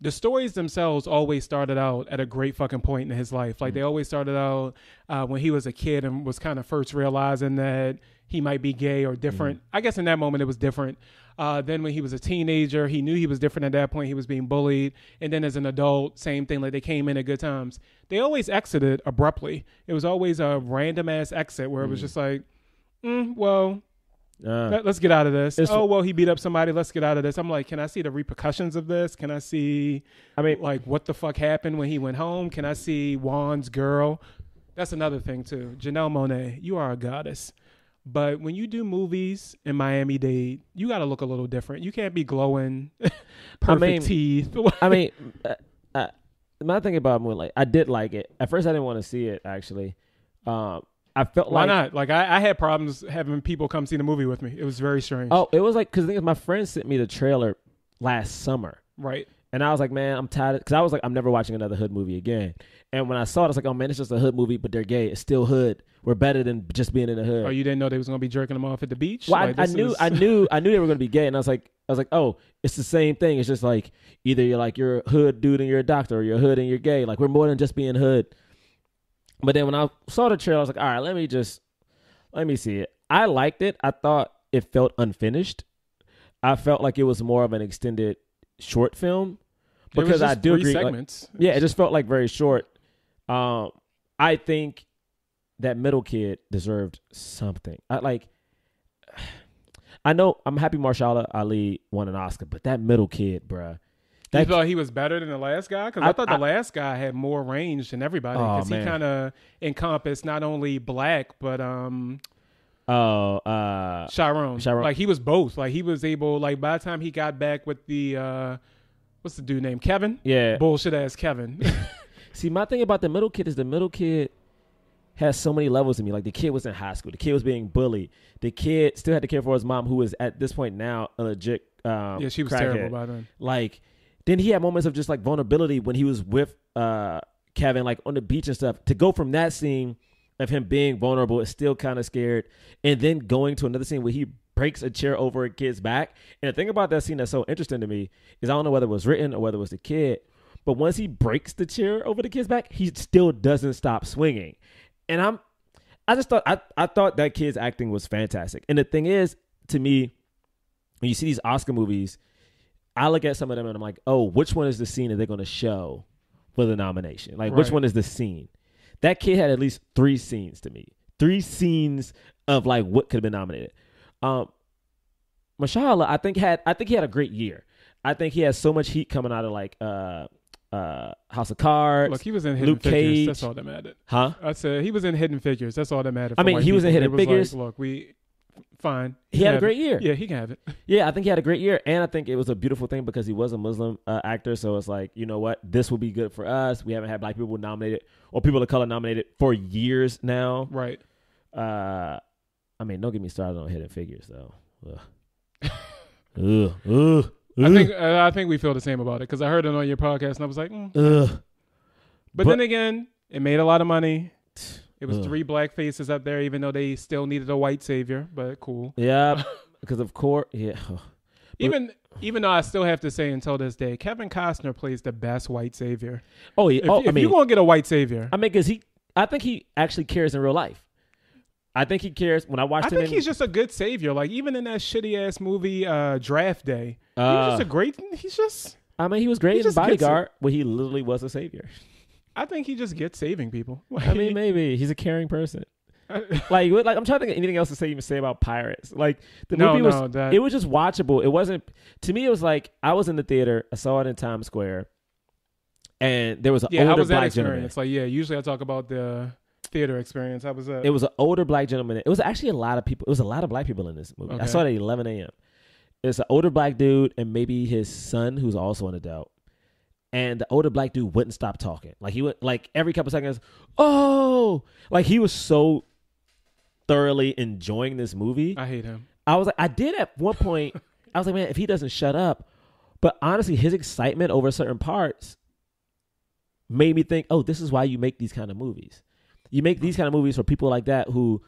the stories themselves always started out at a great fucking point in his life. Like they always started out when he was a kid and was kind of first realizing that he might be gay or different. I guess in that moment it was different. Then when he was a teenager, he knew he was different at that point. He was being bullied. And then as an adult, same thing. Like they came in at good times. They always exited abruptly. It was always a random ass exit where it was just like, let's get out of this. He beat up somebody. Let's get out of this. I'm like, can I see the repercussions of this? Can I see, like what the fuck happened when he went home? Can I see Juan's girl? That's another thing too. Janelle Monáe, you are a goddess. But when you do movies in Miami-Dade, you got to look a little different. You can't be glowing, perfect teeth. My thing about Moonlight, I did like it. At first, I didn't want to see it, actually. I felt Why not? Like, I had problems having people come see the movie with me. It was very strange. Oh, it was like, because the thing is, my friend sent me the trailer last summer. Right. And I was like, man, I'm tired. Because I was like, I'm never watching another hood movie again. And when I saw it, I was like, oh, man, it's just a hood movie, but they're gay. It's still hood. We're better than just being in the hood. Oh, you didn't know they was going to be jerking them off at the beach? Well, like, I knew they were going to be gay. And I was like, oh, it's the same thing. It's just like, either you're a hood dude and you're a doctor, or you're a hood and you're gay. Like, we're more than just being hood. But then when I saw the trailer, I was like, all right, let me see it. I liked it. I thought it felt unfinished. I felt like it was more of an extended short film. Because I do agree. Segments. It just felt like very short. I think that middle kid deserved something. I know I'm happy Mahershala Ali won an Oscar, but that middle kid, bruh. You thought he was better than the last guy? Because I thought the last guy had more range than everybody. Because he kind of encompassed not only black, but Chiron. Like, he was both. Like, he was able, like, by the time he got back with the, what's the dude named? Kevin? Yeah. Bullshit ass Kevin. See, my thing about the middle kid is the middle kid has so many levels to me. Like, the kid was in high school. The kid was being bullied. The kid still had to care for his mom, who was at this point now a legit yeah, she was crackhead. terrible by then. Like, then he had moments of just like vulnerability when he was with Kevin, like on the beach and stuff. To go from that scene of him being vulnerable, is still kind of scared, and then going to another scene where he breaks a chair over a kid's back. And the thing about that scene that's so interesting to me is I don't know whether it was written or whether it was the kid, but once he breaks the chair over the kid's back, he still doesn't stop swinging. And I thought that kid's acting was fantastic. And the thing is, to me, when you see these Oscar movies, I look at some of them and I'm like, oh, which one is the scene that they're going to show for the nomination? Like, which one is the scene? That kid had at least 3 scenes to me. 3 scenes of like what could have been nominated. Mahershala, I think he had a great year. I think he has so much heat coming out of like House of Cards. Look, he was in Hidden Figures. That's all that mattered. Huh? I said he was in Hidden Figures. That's all that mattered. I mean, he was in Hidden Figures. Like, look, fine. He had a great year. Yeah, he can have it. Yeah, I think he had a great year. And I think it was a beautiful thing because he was a Muslim actor. So it's like, you know what? This will be good for us. We haven't had black people nominated or people of color nominated for years now. Right. I mean, don't get me started on Hidden Figures, though. Ugh. I think we feel the same about it because I heard it on your podcast and I was like, But then again, it made a lot of money. It was 3 black faces up there, even though they still needed a white savior. But cool. Yeah, because of course, yeah. Even though I still have to say until this day, Kevin Costner plays the best white savior. Oh, yeah. If you're gonna get a white savior, I mean, because I think he actually cares in real life. I think he cares. When I watched him, he's just a good savior. Like, even in that shitty ass movie, Draft Day, he was just a great. I mean, he was great in Bodyguard, where he literally was a savior. I think he just gets saving people. I mean, maybe he's a caring person. like I'm trying to think of anything else to say about Pirates. Like, the movie it was just watchable. It wasn't, to me. It was like I was in the theater. I saw it in Times Square, and there was an older black gentleman. It's like, usually I talk about the theater experience. It was an older black gentleman. It was actually a lot of people. It was a lot of black people in this movie. Okay. I saw it at 11 a.m. It's an older black dude and maybe his son, who's also an adult. And the older black dude wouldn't stop talking. Like, he would, like, every couple seconds, oh, like, he was so thoroughly enjoying this movie. I hate him. I was like, I did at one point. I was like, man, if he doesn't shut up. But honestly, his excitement over certain parts made me think, oh, this is why you make these kind of movies. You make these kind of movies for people like that who,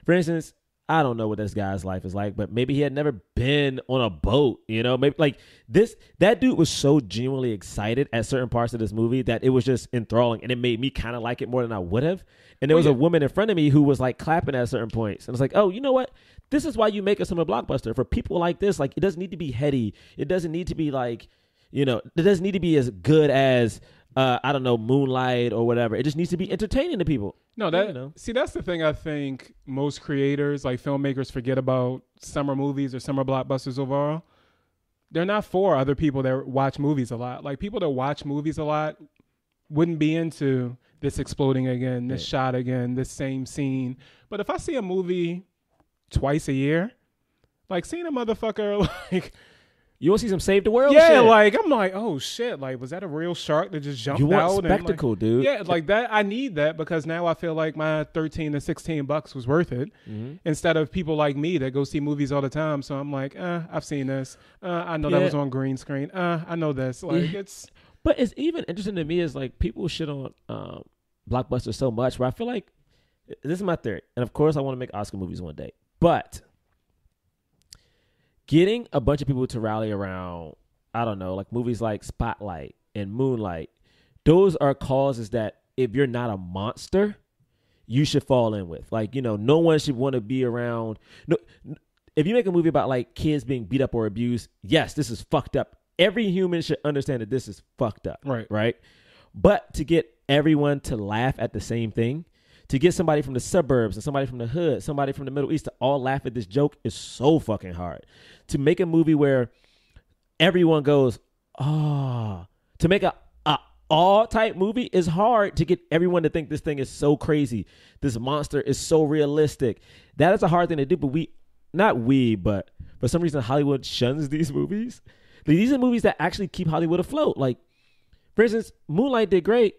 for instance, I don't know what this guy's life is like, but maybe he had never been on a boat, you know? Maybe like that dude was so genuinely excited at certain parts of this movie that it was just enthralling, and it made me kind of like it more than I would have. And there was a woman in front of me who was like clapping at certain points. And it's like, oh, you know what? This is why you make us a blockbuster. For people like this, like, it doesn't need to be heady. It doesn't need to be like, you know, it doesn't need to be as good as, I don't know, Moonlight or whatever. It just needs to be entertaining to people. No, see, that's the thing I think most creators, like filmmakers, forget about summer movies or summer blockbusters overall. They're not for other people that watch movies a lot. Like, people that watch movies a lot wouldn't be into this exploding again, this shot again, this same scene. But if I see a movie twice a year, like seeing a motherfucker like... You want to see some Save the World shit? Yeah, like, I'm like, oh, shit. Like, was that a real shark that just jumped out? You want spectacle, dude. Yeah, like that. I need that because now I feel like my $13 to $16 was worth it instead of people like me that go see movies all the time. So I'm like, I've seen this. I know that was on green screen. I know this. Like, it's... But it's even interesting to me is like people shit on blockbusters so much where I feel like this is my theory. And of course I want to make Oscar movies one day. But getting a bunch of people to rally around, I don't know, like movies like Spotlight and Moonlight, those are causes that if you're not a monster, you should fall in with. Like, you know, no one should want to be around. No, if you make a movie about like kids being beat up or abused, yes, this is fucked up. Every human should understand that this is fucked up. Right. But to get everyone to laugh at the same thing, to get somebody from the suburbs and somebody from the hood, somebody from the Middle East to all laugh at this joke is so fucking hard. To make a movie where everyone goes, to make a all type movie is hard to get everyone to think this thing is so crazy. This monster is so realistic. That is a hard thing to do, but for some reason Hollywood shuns these movies. These are movies that actually keep Hollywood afloat. Like, for instance, Moonlight did great,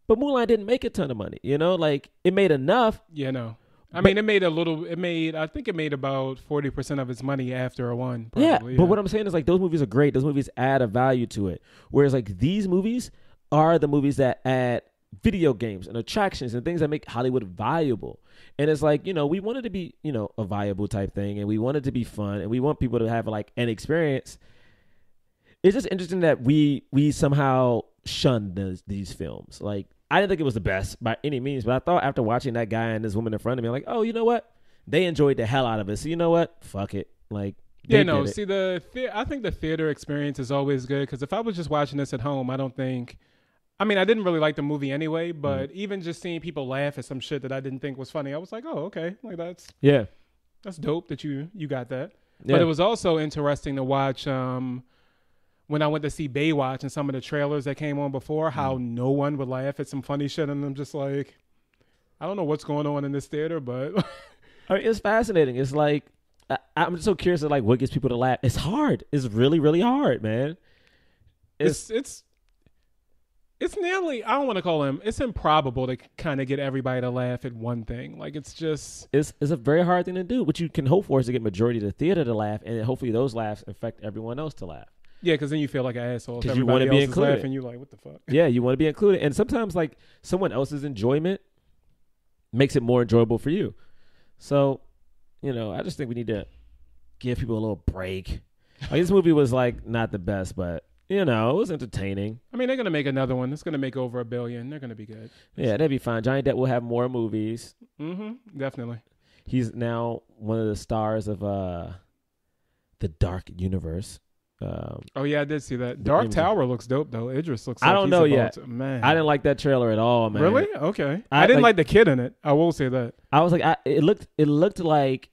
but Moonlight didn't make a ton of money. You know, like it made enough. Yeah, no. I mean, I think it made about 40% of its money after it won. Probably, but what I'm saying is like those movies are great. Those movies add a value to it. Whereas like these movies are the movies that add video games and attractions and things that make Hollywood valuable. And it's like, you know, we want it to be, you know, a viable type thing, and we want it to be fun, and we want people to have like an experience. It's just interesting that we somehow shunned these films. Like, I didn't think it was the best by any means, but I thought after watching that guy and this woman in front of me, I'm like, oh, you know what? They enjoyed the hell out of it. So you know what? Fuck it. Like, yeah, no. See, I think the theater experience is always good because if I was just watching this at home, I didn't really like the movie anyway, but even just seeing people laugh at some shit that I didn't think was funny, I was like, oh, okay. Like, that's dope that you got that. Yeah. But it was also interesting to watch when I went to see Baywatch and some of the trailers that came on before, how no one would laugh at some funny shit. And I'm just like, I don't know what's going on in this theater, but I mean, it's fascinating. It's like, I'm just so curious of like what gets people to laugh. It's hard. It's really, really hard, man. It's nearly, I don't want to call him, it's improbable to kind of get everybody to laugh at one thing. Like, it's just... It's a very hard thing to do. What you can hope for is to get majority of the theater to laugh, and hopefully those laughs affect everyone else to laugh. Yeah, because then you feel like an asshole. Because you want to be included. Laughing, you're like, what the fuck? Yeah, you want to be included. And sometimes, like, someone else's enjoyment makes it more enjoyable for you. So, you know, I just think we need to give people a little break. Like, this movie was, like, not the best, but... You know, it was entertaining. I mean, they're going to make another one. It's going to make over $1 billion. They're going to be good. Yeah, that'd be fine. Johnny Depp will have more movies. Mm-hmm. Definitely. He's now one of the stars of the Dark Universe. Oh, yeah, I did see that. Dark Tower looks dope, though. Idris looks like I don't know yet. Man. I didn't like that trailer at all, man. Really? Okay. I didn't like the kid in it. I will say that. I was like, it looked like...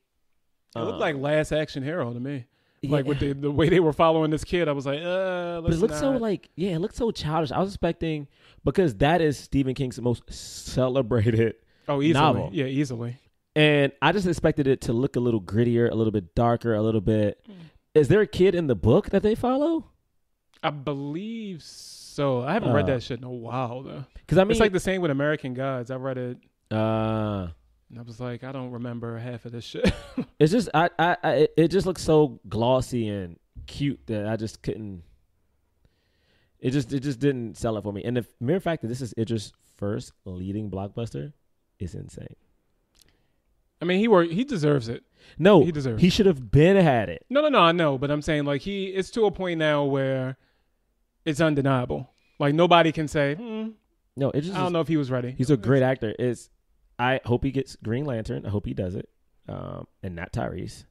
It looked like Last Action Hero to me. Like with the way they were following this kid, I was like, but it looked so like, it looked so childish. I was expecting, because that is Stephen King's most celebrated novel. Yeah, easily. And I just expected it to look a little grittier, a little bit darker, a little bit. Is there a kid in the book that they follow? I believe so. I haven't read that shit in a while though. Because I mean, it's like the same with American Gods. I read it. And I was like, I don't remember half of this shit. It's just, it just looks so glossy and cute that I just couldn't. It just didn't sell it for me. And the mere fact that this is Idris' first leading blockbuster is insane. I mean, he deserves it. No, he deserves. He should have been had it. No, I know, but I'm saying like it's to a point now where it's undeniable. Like nobody can say, No, it just. I don't know if he was ready. He's a great actor. I hope he gets Green Lantern. I hope he does it, and not Tyrese.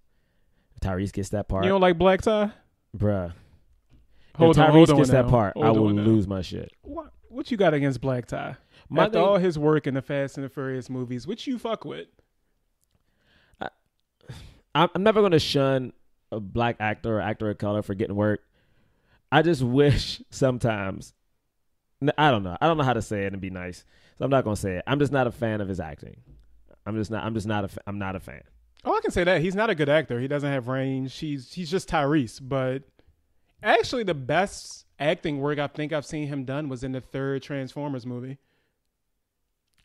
If Tyrese gets that part. You don't like Black Tie, bruh. Hold if on, Tyrese hold gets on that now. part, Hold I on will now. lose my shit. What you got against Black Tie? After all his work in the Fast and the Furious movies, which you fuck with? I'm never going to shun a black actor or actor of color for getting work. I just wish sometimes. I don't know. I don't know how to say it and be nice, so I'm not going to say it. I'm just not a fan of his acting. I'm not a fan. Oh, I can say that he's not a good actor. He doesn't have range. He's just Tyrese. But actually, the best acting work I think I've seen him done was in the third Transformers movie.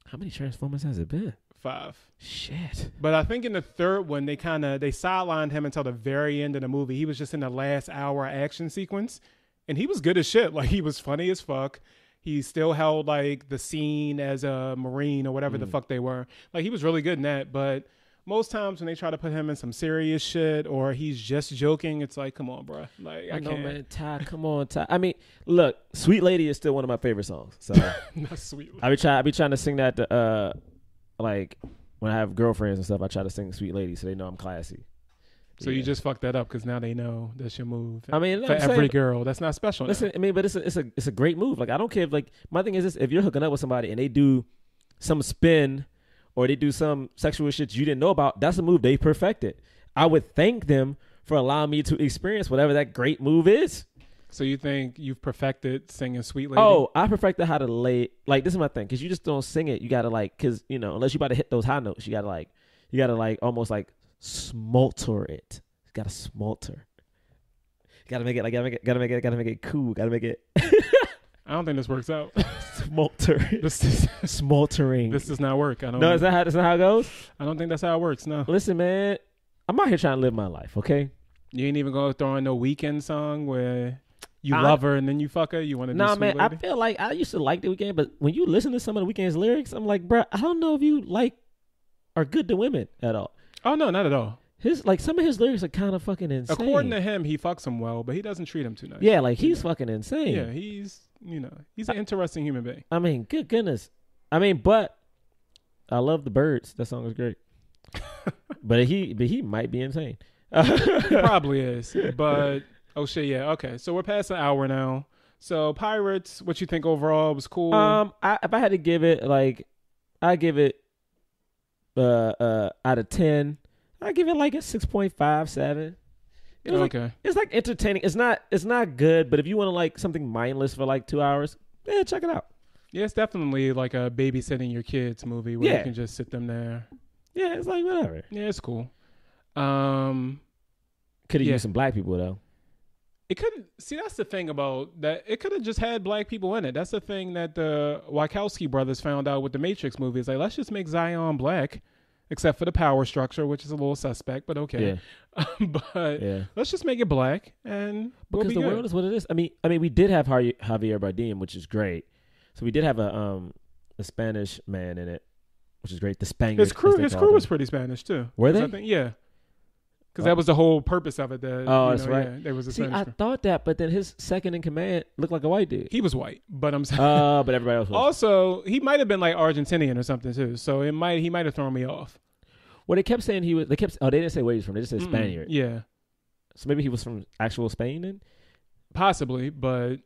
How many Transformers has it been? 5. Shit. But I think in the third one, they sidelined him until the very end of the movie. He was just in the last hour action sequence, and he was good as shit. Like, he was funny as fuck. He still held, like, the scene as a Marine or whatever the fuck they were. Like, he was really good in that. But most times when they try to put him in some serious shit or he's just joking, it's like, come on, bro. Like, I can't. Man, Ty, come on, Ty. I mean, look, Sweet Lady is still one of my favorite songs. So Not Sweet Lady. I be trying to sing that to, like, when I have girlfriends and stuff, I try to sing Sweet Lady so they know I'm classy. So you just fucked that up because now they know that's your move. I mean, for every girl, that's not special. Listen, I mean, but it's a great move. Like, I don't care if, like, my thing is this: if you're hooking up with somebody and they do some spin or they do some sexual shit you didn't know about, that's a move they perfected. I would thank them for allowing me to experience whatever that great move is. So you think you've perfected singing Sweet Lady? Oh, I perfected how to lay. Like, this is my thing, because you just don't sing it. You gotta, like, because, you know, unless you about to hit those high notes, you gotta almost like smolter it. You gotta smolter. You gotta make it gotta make it cool. Gotta make it. I don't think this works out. Smolter. Smoldering. This does not work. No, is that how it goes? I don't think that's how it works. No. Listen, man, I'm out here trying to live my life. Okay. You ain't even gonna throw in no Weekend song where you love her and then you fuck her. You want to? Nah, do man. Lady? I feel like I used to like The Weeknd, but when you listen to some of The Weeknd's lyrics, I'm like, bro, I don't know if you are good to women at all. Oh no, not at all. Some of his lyrics are kind of fucking insane. According to him, he fucks them well, but he doesn't treat them too nice. Yeah, like he's fucking insane. Yeah, he's an interesting human being. I mean, good goodness. I mean, but I love the Birds. That song is great. but he might be insane. He probably is. But oh shit, yeah. Okay, so we're past an hour now. So Pirates, what you think overall was cool? If I had to give it, like, I give it out of 10. I give it like a 6.57. Okay. It's like entertaining. It's not good, but if you want to like something mindless for like 2 hours, yeah, check it out. Yeah, it's definitely like a babysitting your kids movie where you can just sit them there. Yeah, it's like whatever. Yeah, it's cool. Could have used some black people though. It could see that's the thing about that. It could have just had black people in it. That's the thing that the Wachowski brothers found out with the Matrix movies. Like, let's just make Zion black, except for the power structure, which is a little suspect, but okay. Yeah. Let's just make it black and because the world is what it is. I mean, we did have Javier Bardem, which is great. So we did have a Spanish man in it, which is great. The Spaniards. His crew was pretty Spanish too. Were they? Yeah. Because that was the whole purpose of it. That's right. Yeah, there was a See, Spanish I thought that, but then his second in command looked like a white dude. He was white, but I'm saying. But everybody else was. Also, he might have been like Argentinian or something too. So he might have thrown me off. Well, they kept saying he was. They didn't say where he's from. They just said Spaniard. Yeah. So maybe he was from actual Spain then. Possibly, but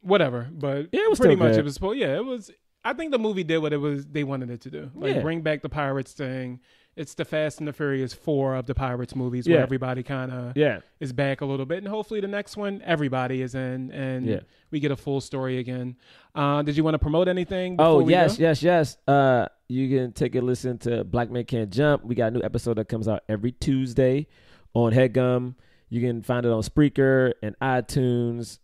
whatever. But yeah, it was pretty still much good. it was. Yeah, it was. I think the movie did what they wanted it to do. Like bring back the Pirates thing. It's the Fast and the Furious 4 of the Pirates movies where everybody kind of is back a little bit. And hopefully the next one, everybody is in and we get a full story again. Did you want to promote anything? Yes. You can take a listen to Black Men Can't Jump. We got a new episode that comes out every Tuesday on HeadGum. You can find it on Spreaker and iTunes.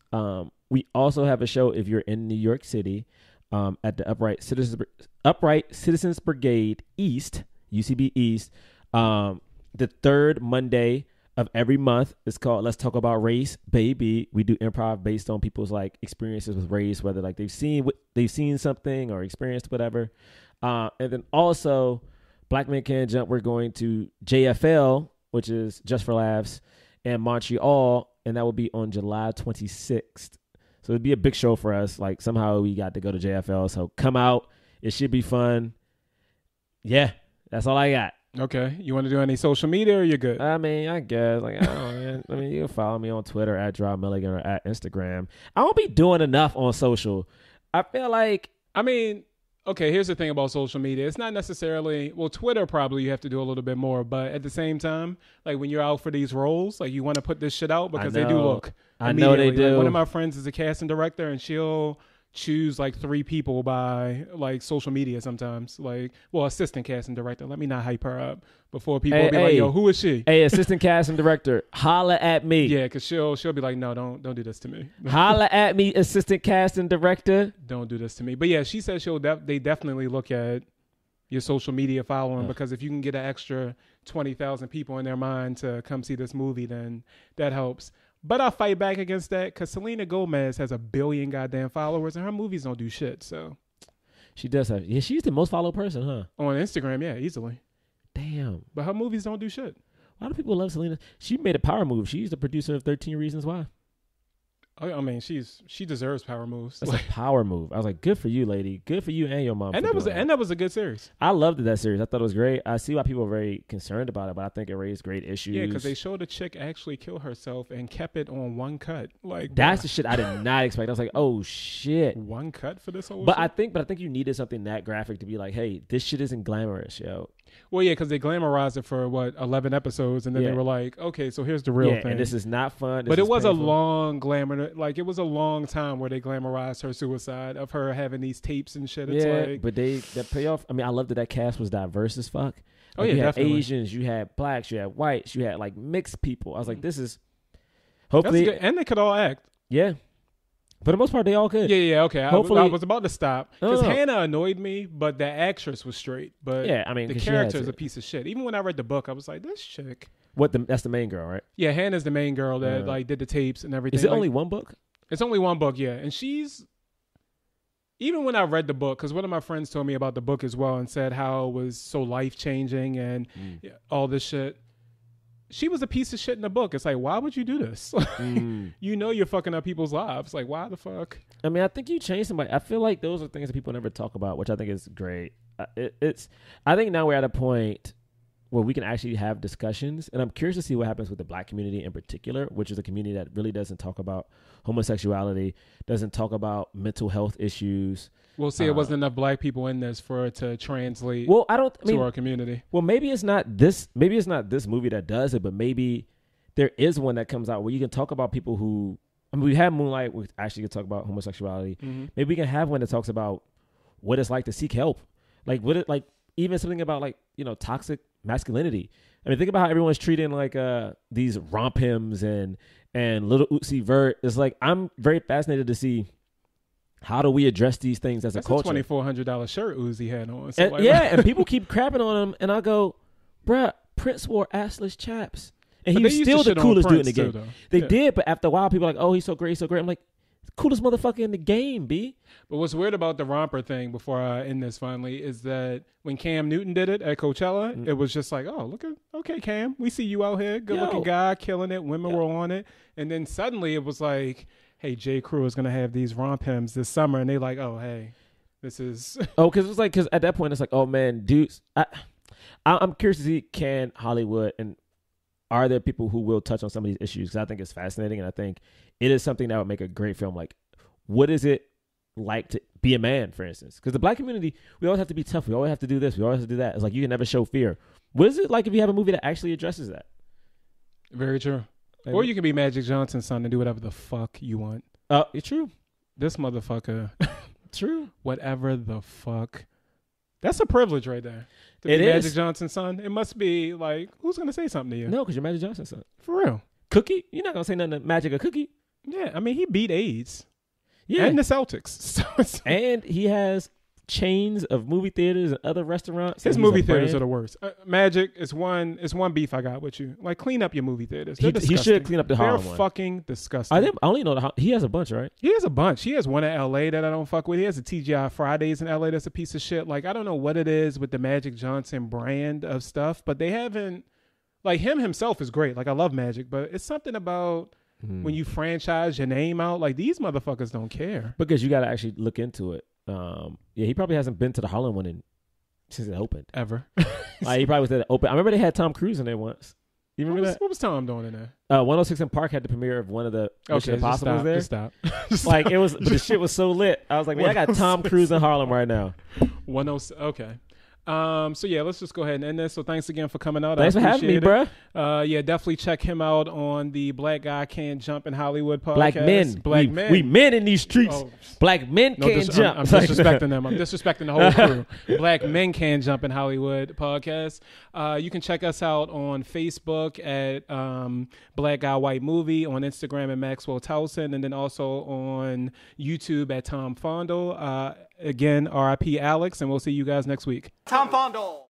We also have a show if you're in New York City at the Upright Citizens Brigade East, UCB East, the third Monday of every month. It's called Let's Talk About Race, baby. We do improv based on people's like experiences with race, whether like they've seen something or experienced whatever. And then also Black Men Can't Jump, we're going to JFL, which is Just for Laughs, and Montreal, and that will be on July 26th. So it'd be a big show for us. Like, somehow we got to go to JFL. So come out. It should be fun. Yeah, that's all I got. Okay. You want to do any social media or you're good? I mean, I guess. Like, I don't know, man. I mean, you can follow me on Twitter at Jerah Milligan or at Instagram. I won't be doing enough on social. I feel like. I mean, okay, here's the thing about social media. It's not necessarily, well, Twitter probably you have to do a little bit more, but at the same time, like when you're out for these roles, like you want to put this shit out because they do look. I know they do. Like one of my friends is a casting director and she'll choose like 3 people by like social media sometimes. Like, well, assistant casting director. Let me not hype her up before people be like, yo, who is she? Hey, assistant casting director, holla at me. Yeah, because she'll be like, no, don't do this to me. Holla at me, assistant casting director. Don't do this to me. But yeah, she says they definitely look at your social media following because if you can get an extra 20,000 people in their mind to come see this movie, then that helps. But I'll fight back against that because Selena Gomez has 1 billion goddamn followers and her movies don't do shit. So she does have. Yeah, she's the most followed person, huh? On Instagram, yeah, easily. Damn. But her movies don't do shit. A lot of people love Selena. She made a power move. She's the producer of 13 Reasons Why. I mean, she deserves power moves. That's a power move. I was like, good for you, lady. Good for you and your mom. And that was a good series. I loved that series. I thought it was great. I see why people are very concerned about it, but I think it raised great issues. Yeah, because they showed a chick actually kill herself and kept it on one cut. Like that's the shit I did not expect. I was like, oh shit, one cut for this whole. But shit? I think you needed something that graphic to be like, hey, this shit isn't glamorous, yo. Well, yeah, because they glamorized it for 11 episodes, and then they were like, okay, so here's the real thing. And this is not fun. But it was painful. A long glamour, like it was a long time where they glamorized her suicide of her having these tapes and shit. It's like, but that payoff. I mean, I love that cast was diverse as fuck. Oh like, yeah, you had definitely. Asians, you had blacks, you had whites, you had like mixed people. I was like, this is hopefully, and they could all act. Yeah. For the most part, they all could. Yeah, okay. Hopefully, I was about to stop because Hannah annoyed me, but the actress was straight. But yeah, I mean, the character is a piece of shit. Even when I read the book, I was like, this chick. That's the main girl, right? Yeah, Hannah's the main girl that like did the tapes and everything. Is it only one book? It's only one book, yeah. And she's, even when I read the book, because one of my friends told me about the book as well and said how it was so life-changing and all this shit. She was a piece of shit in the book. It's like, why would you do this? You know you're fucking up people's lives. Like, why the fuck? I mean, I think you changed somebody. I feel like those are things that people never talk about, which I think is great. I think now we're at a point where we can actually have discussions, and I'm curious to see what happens with the black community in particular, which is a community that really doesn't talk about homosexuality, doesn't talk about mental health issues. We'll see. It wasn't enough black people in this for it to translate to our community. Well, maybe it's not this movie that does it, but maybe there is one that comes out where you can talk about people who, I mean, we have Moonlight, we actually can talk about homosexuality. Maybe we can have one that talks about what it's like to seek help. Like even something about like, you know, toxic masculinity. I mean, think about how everyone's treating like these romp hymns and Little Uzi Vert. It's like, I'm very fascinated to see how do we address these things as a culture. That's a $2,400 shirt Uzi had on. So and, and people keep crapping on him, and I go, bruh, Prince wore assless chaps. And he was still the coolest dude in the game. Too, they did, but after a while, people are like, oh, he's so great, he's so great. I'm like, coolest motherfucker in the game, B. But what's weird about the romper thing, before I end this finally, is that when Cam Newton did it at Coachella, it was just like, oh, okay, Cam, we see you out here, good-looking guy, killing it, women were on it. And then suddenly it was like, hey, J. Crew is going to have these romp hymns this summer. And they like, oh, hey, this is... because at that point, it's like, oh, man, dudes, I'm curious to see, can Hollywood, and are there people who will touch on some of these issues? Because I think it's fascinating, and I think it is something that would make a great film. Like, what is it like to be a man, for instance? Because the black community, we always have to be tough. We always have to do this. We always have to do that. It's like you can never show fear. What is it like if you have a movie that actually addresses that? Very true. Or you can be Magic Johnson's son and do whatever the fuck you want. It's true. This motherfucker. True. Whatever the fuck. That's a privilege right there. To be Magic Johnson's son. It must be like, who's going to say something to you? No, because you're Magic Johnson's son. For real. Cookie? You're not going to say nothing to Magic or Cookie. Yeah, I mean, he beat AIDS. Yeah. And the Celtics. And he has chains of movie theaters and other restaurants. His movie theaters are the worst. Magic is one beef I got with you. Like, clean up your movie theaters. He should clean up the Harlem one. They're fucking disgusting. I only know he has a bunch, right? He has a bunch. He has one in LA that I don't fuck with. He has a TGI Fridays in LA that's a piece of shit. Like, I don't know what it is with the Magic Johnson brand of stuff, but they haven't, like, him himself is great. Like, I love Magic, but it's something about when you franchise your name out, like, these motherfuckers don't care. Because you got to actually look into it. He probably hasn't been to the Harlem one since it opened. Ever. Like, he probably was at it open. I remember they had Tom Cruise in there once. You remember that? What was Tom doing in there? 106 in Park had the premiere of one of the Mission Impossibles there. Just stop. Like, it was, but the shit was so lit. I was like, man, I got Tom Cruise in Harlem right now. 106. Okay. So yeah, let's just go ahead and end this. So thanks again for coming out. Thanks for having me, bro. Yeah, definitely check him out on the Black Guy Can't Jump in Hollywood podcast. Black men. We men in these streets. Oh. Black men can't jump. I'm disrespecting them. I'm disrespecting the whole crew. Black Men Can Jump in Hollywood podcast. You can check us out on Facebook at Black Guy White Movie, on Instagram at Maxwell Towson, and then also on YouTube at Tom Fondle. Again, RIP Alex, and we'll see you guys next week. Tom Fondle.